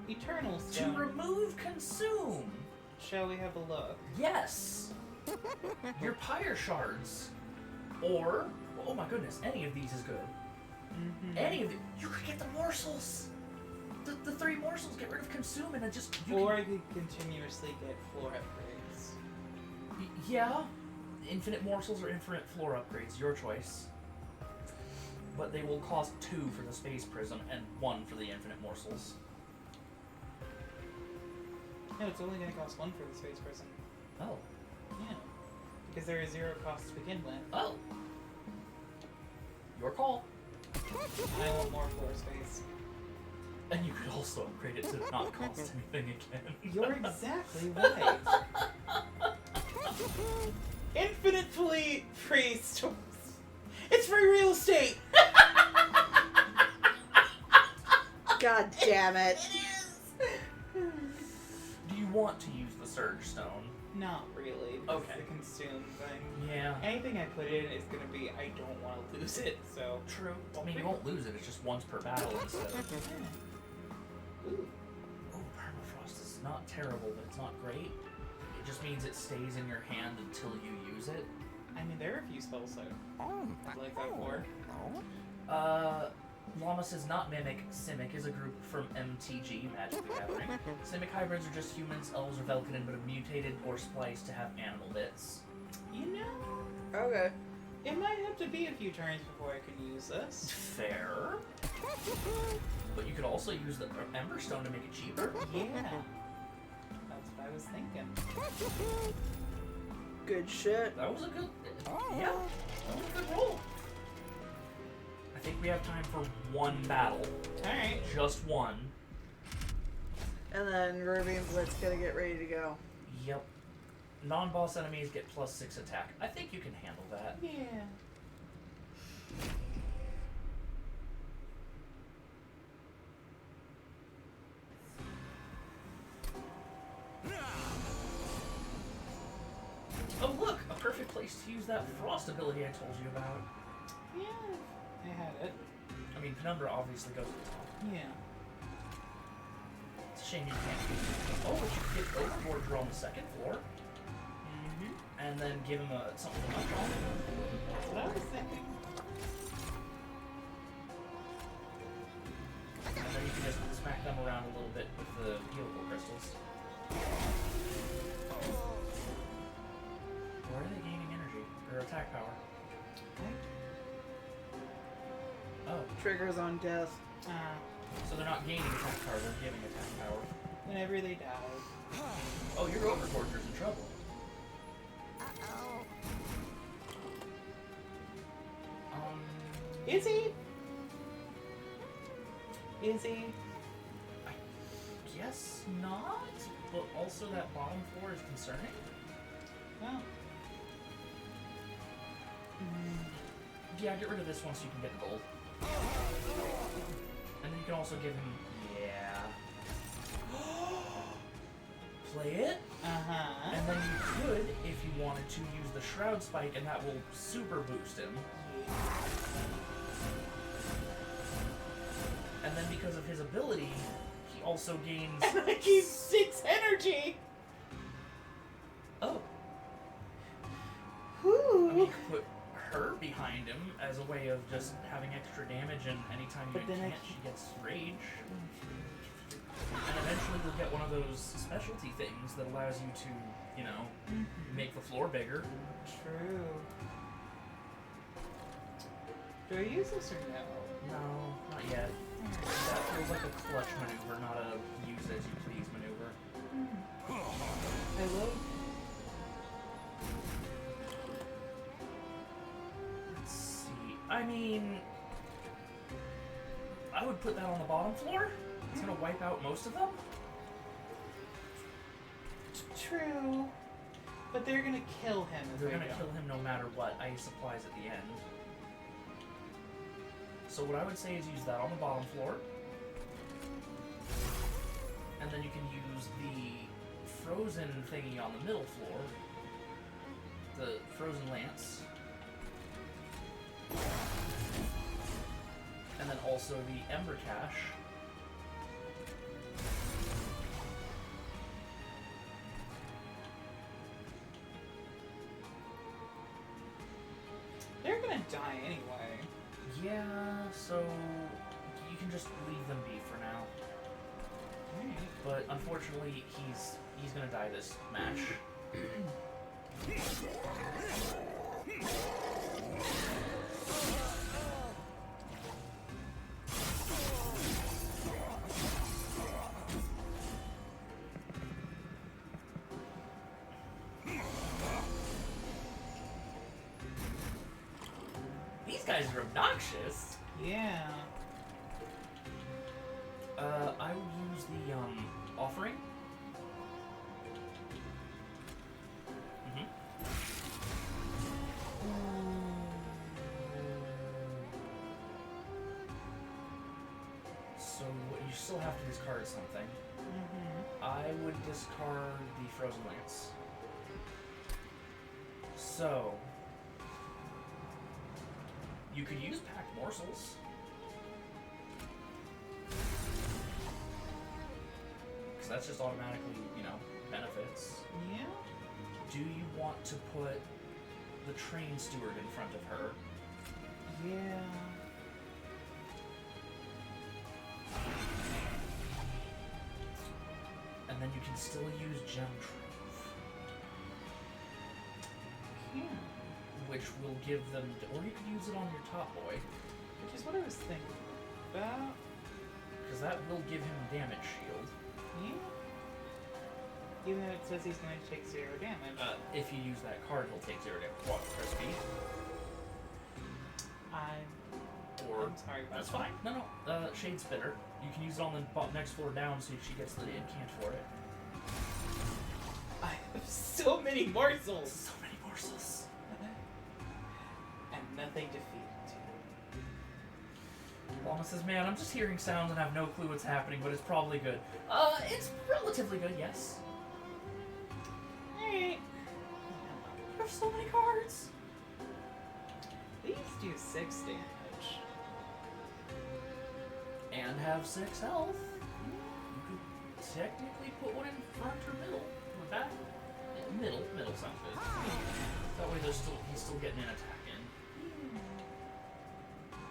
Eternal To Stone. remove consume. Shall we have a look? Yes. Your pyre shards. Or, oh my goodness, any of these is good. Mm-hmm. Any of them. You could get the morsels. The 3 morsels get rid of consume and it just... Or I could continuously get floor upgrades. Yeah. Infinite morsels or infinite floor upgrades. Your choice. But they will cost 2 for the space prism and 1 for the infinite morsels. No, it's only going to cost 1 for the space person. Oh. Yeah. Because there is 0 cost to begin with. Oh. Your call. I want more floor space. And you could also upgrade it to not cost anything again. You're exactly right. Infinite fleet priest. It's free real estate. God damn it. Do you want to use the Surge Stone? Not really. Because Okay. the consume thing. Yeah. Anything I put in is going to be, I don't want to lose it, so. True. I mean, you won't lose it. It's just once per battle instead of... Ooh. Oh, permafrost is not terrible, but it's not great. It just means it stays in your hand until you use it. I mean, there are a few spells that I'd like that for. Llama says not Mimic. Simic is a group from MTG, Magic the Gathering. Simic hybrids are just humans, elves, or Velkanen, but have mutated or spliced to have animal bits. You know, Okay. it might have to be a few turns before I can use this. Fair. But you could also use the Ember Stone to make it cheaper. Yeah. That's what I was thinking. Good shit. That was a good... Yeah, that was a good roll. I think we have time for 1 battle. Alright. Just 1. And then Ruby and Blitz gotta get ready to go. Yep. Non-boss enemies get +6 attack. I think you can handle that. Yeah. Oh look! A perfect place to use that frost ability I told you about. Yeah. I had it. I mean, Penumbra obviously goes to the top. Yeah. It's a shame you can't use it. Oh, but you could get Overboard Draw on the 2nd floor. Mm-hmm. And then give him something to munch on. That's what I was thinking. And then you can just smack them around a little bit with the helical crystals. Why are they gaining energy? Or attack power? Oh. Triggers on death. So they're not gaining attack power, they're giving attack power. Whenever they die. Oh, your Overforger's in trouble. Is he? Is he? I guess not, but also that bottom floor is concerning. Well. Yeah, get rid of this one so you can get the gold. And then you can also give him... Yeah. Play it. Uh-huh. And then you could, if you wanted to, use the Shroud Spike, and that will super boost him. And then because of his ability, he also gains... And I keep 6 energy! Oh. I Whoo! mean, you could put her behind him as a way of just having extra damage, and anytime you But then I can't, she gets rage. And eventually you'll get one of those specialty things that allows you to, you know, make the floor bigger. True. Do I use this or no? No, not yet. That feels like a clutch maneuver, not a use as you please maneuver. Hello? Let's see. I mean, I would put that on the bottom floor. It's gonna wipe out most of them. True. But they're gonna kill him if They're they gonna don't. kill him no matter what. Ice applies at the end. So what I would say is use that on the bottom floor. And then you can use the frozen thingy on the middle floor. The frozen lance. And then also the ember cache. They're gonna die anyway. Yeah, so you can just leave them be for now. But unfortunately, he's gonna die this match. These guys are obnoxious. Yeah. I would use the offering. So you still have to discard something. I would discard the Frozen Lance. So you could use Packed Morsels. Because that's just automatically, you know, benefits. Yeah? Do you want to put the Train Steward in front of her? Yeah. And then you can still use Gem Trove, Yeah. which will give them, or you could use it on your top boy, Which is what I was thinking about. because that will give him damage shield. Yeah. Even though it says he's going to take 0 damage. If you use that card, he'll take 0 damage. What, press B? Or I'm sorry about that's that. fine. No, no. Shade Spitter. You can use it on the next floor down, so she gets the incant for it. I have so many morsels! So many morsels. And nothing to feed to. Lama says, "Man, I'm just hearing sounds and have no clue what's happening, but it's probably good." It's relatively good, yes. Alright. You have so many cards. These do 6 damage. And have 6 health. You could technically put one in front or middle. Or back. Yeah, middle sounds good. That way he's still getting an attack in.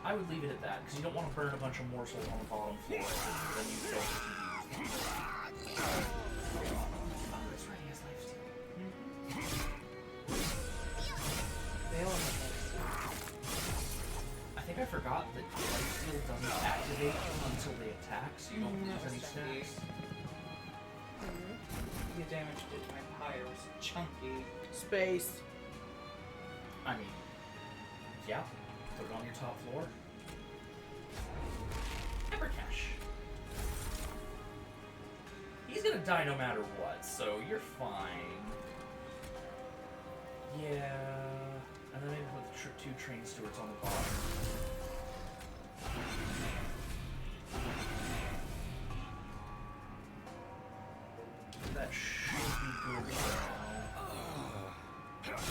I would leave it at that, because you don't want to burn a bunch of morsels on the bottom floor, and then you feel confused. Oh, that's right, he has lifesteal. They all have lifesteal. I think I forgot that lifesteal doesn't activate until they attack, so you don't lose any stacks. The damage did to my pyre was chunky. Space. I mean, yeah, put it on your top floor. Evercash. He's gonna die no matter what, so you're fine. Yeah, and then maybe put two train stewards on the bottom. That should be good for now. Thanks.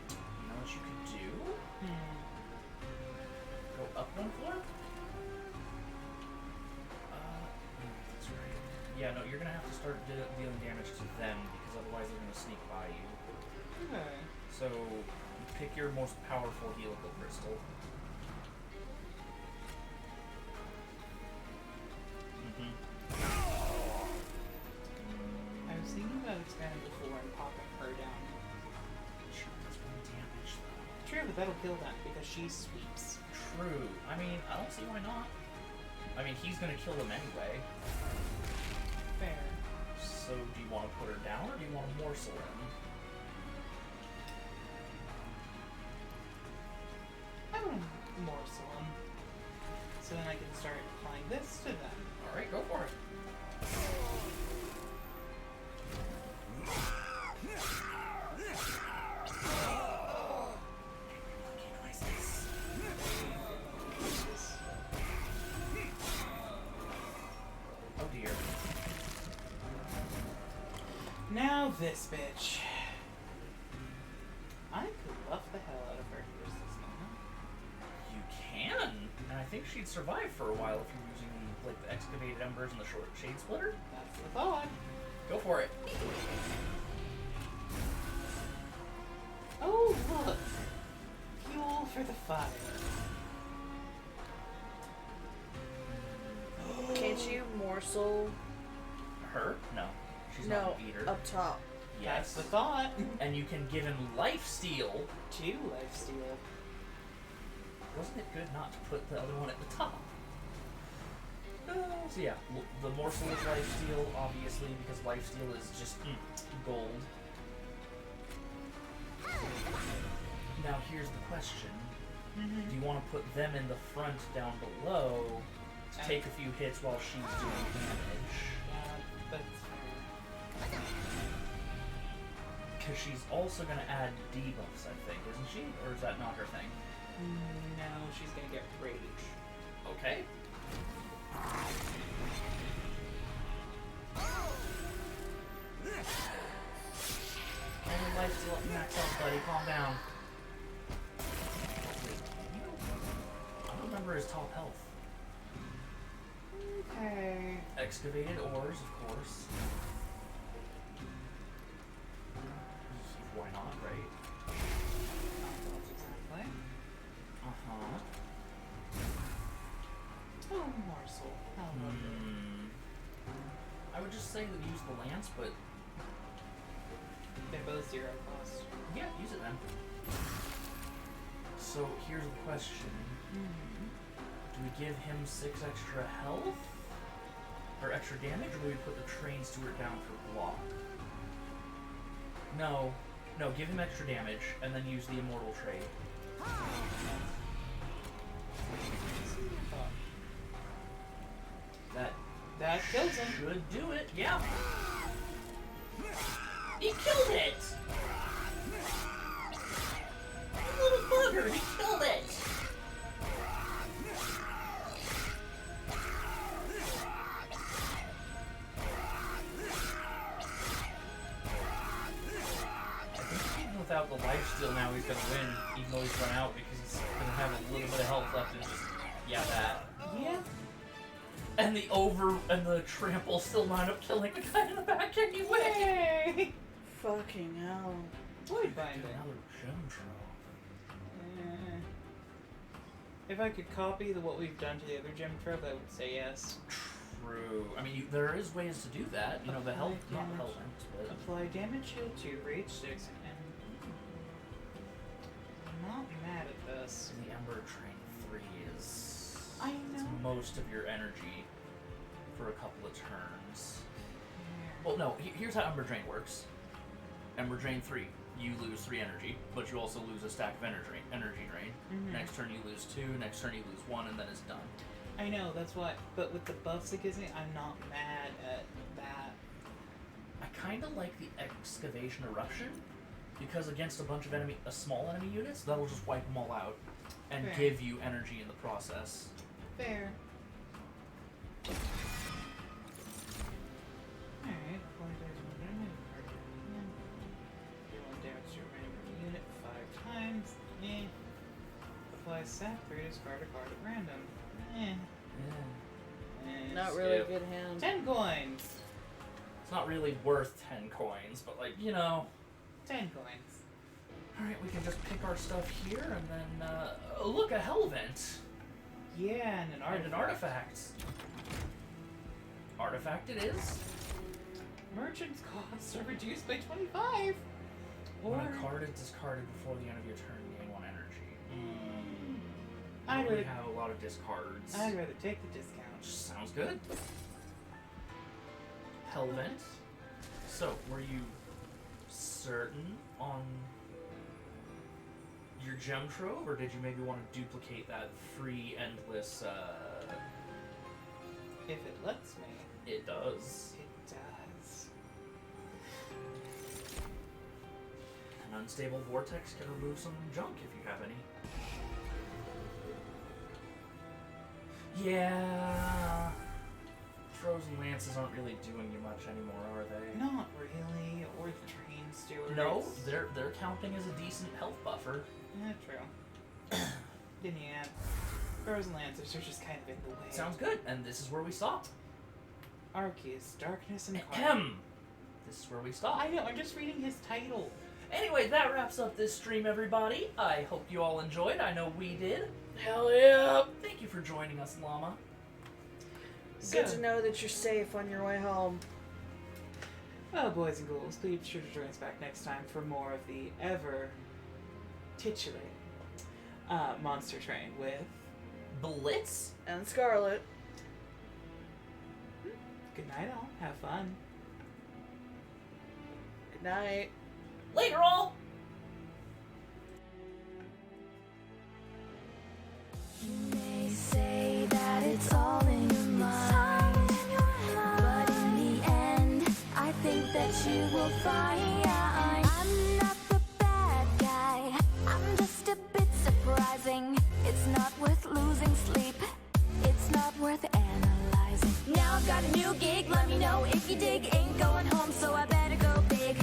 You know what you could do? Go up one floor? That's right. Yeah, no, you're gonna have to start dealing damage to them because otherwise they're gonna sneak by you. Okay. So, pick your most powerful helical crystal. I was thinking about expanding the floor and popping her down. Sure, that's one damage though. True, but that'll kill them because she sweeps. True. I mean, I don't see why not. I mean, he's gonna kill them anyway. Fair. So, do you want to put her down or do you want to morsel him? I want to morsel them. So then I can start applying this to them. Alright, go for it. Oh dear. Now this bitch. I could buff the hell out of her here, Cisco. You can! And I think she'd survive for a while if you're using like the excavated embers and the short shade splitter. That's the thought. Go for it. Oh, look. Fuel for the fire. Can't you morsel? Her? No. She's No, not an eater. up top. That's Yes. the thought. And you can give him lifesteal. 2 lifesteal. Wasn't it good not to put the other one at the top? So yeah, the morsel is lifesteal, obviously, because lifesteal is just gold. Now here's the question. Do you want to put them in the front down below to take a few hits while she's doing damage? Yeah, that's fair. Because she's also going to add debuffs, I think, isn't she? Or is that not her thing? No, she's gonna get rage. Okay. And your life's still up max health, buddy. Calm down. Wait, can you? I don't remember his top health. Okay. Excavated ores, of course. Why not, right? Exactly. Uh-huh. Oh, morsel. How lovely. I would just say that use the lance, but They're both 0 cost. yeah, use it then. So here's the question. Do we give him 6 extra health? Or extra damage, or do we put the train steward down for block? No. No, give him extra damage, and then use the immortal trade. That kills him. Should do it, yeah. He killed it! You little bugger, he killed it! I think without the lifesteal now, he's gonna win, even though he's run out, because he's gonna have a little bit of health left and just, yeah, that. Yeah. And the trample still wound up killing the guy in the back anyway. Yay! Fucking hell. Void binder. Another gem trove. If I could copy what we've done to the other gem trove, I would say yes. True. I mean, there is ways to do that. You know, the health, not damage. health, but Apply damage shield 2 for each 6, and I'm not mad at this. the Ember Train 3 is I it's know. most of your energy for a couple of turns. Well, no. Here's how Ember Drain works. Ember Drain 3, you lose 3 energy, but you also lose a stack of energy drain. Mhm. Next turn you lose 2. Next turn you lose 1, and then it's done. I know, that's why. But with the buffs it gives me, I'm not mad at that. I kind of like the Excavation Eruption because against a bunch of small enemy units, that'll just wipe them all out and Fair. give you energy in the process. Fair. Alright, 4 damage to your random unit 5 times. Apply sap 3, discard a card at random. Not really Skip. good hand. 10 coins! It's not really worth 10 coins, but like, you know. 10 coins. Alright, we can just pick our stuff here and then, oh, look, a Hell Vent. Yeah, and an artifact. And an artifact. Artifact it is. Merchant's costs are reduced by 25! Or When a card is discarded before the end of your turn, gain 1 energy. I'd We rather, have a lot of discards. I'd rather take the discount. Sounds good. Hellvent. So, were you certain on your gem trove, or did you maybe want to duplicate that free endless, If it lets me. It does. It does. An unstable vortex can remove some junk if you have any. Yeah. Troves and lances aren't really doing you much anymore, are they? Not really, or the train stewards. No, they're counting as a decent health buffer. Yeah, true. Then yeah, Crows and Lancers are just kind of in the way. Sounds good, and this is where we stop. Arceus, Darkness and Carnage. Ahem. This is where we stop. I know, I'm just reading his title. Anyway, that wraps up this stream, everybody. I hope you all enjoyed. I know we did. Hell yeah! Thank you for joining us, Llama. Good to know that you're safe on your way home. Well, boys and ghouls, please be sure to join us back next time for more of the ever titular Monster Train with Blitz? And Scarlet. Good night, all. Have fun. Good night. Later, all! You may say that it's all in your mind, but in the end, I think that you will find I'm not the bad guy. I'm just a bit surprising. It's not worth losing sleep. It's not worth analyzing. Now I've got a new gig. Let me know if you dig. Ain't going home, so I better go big.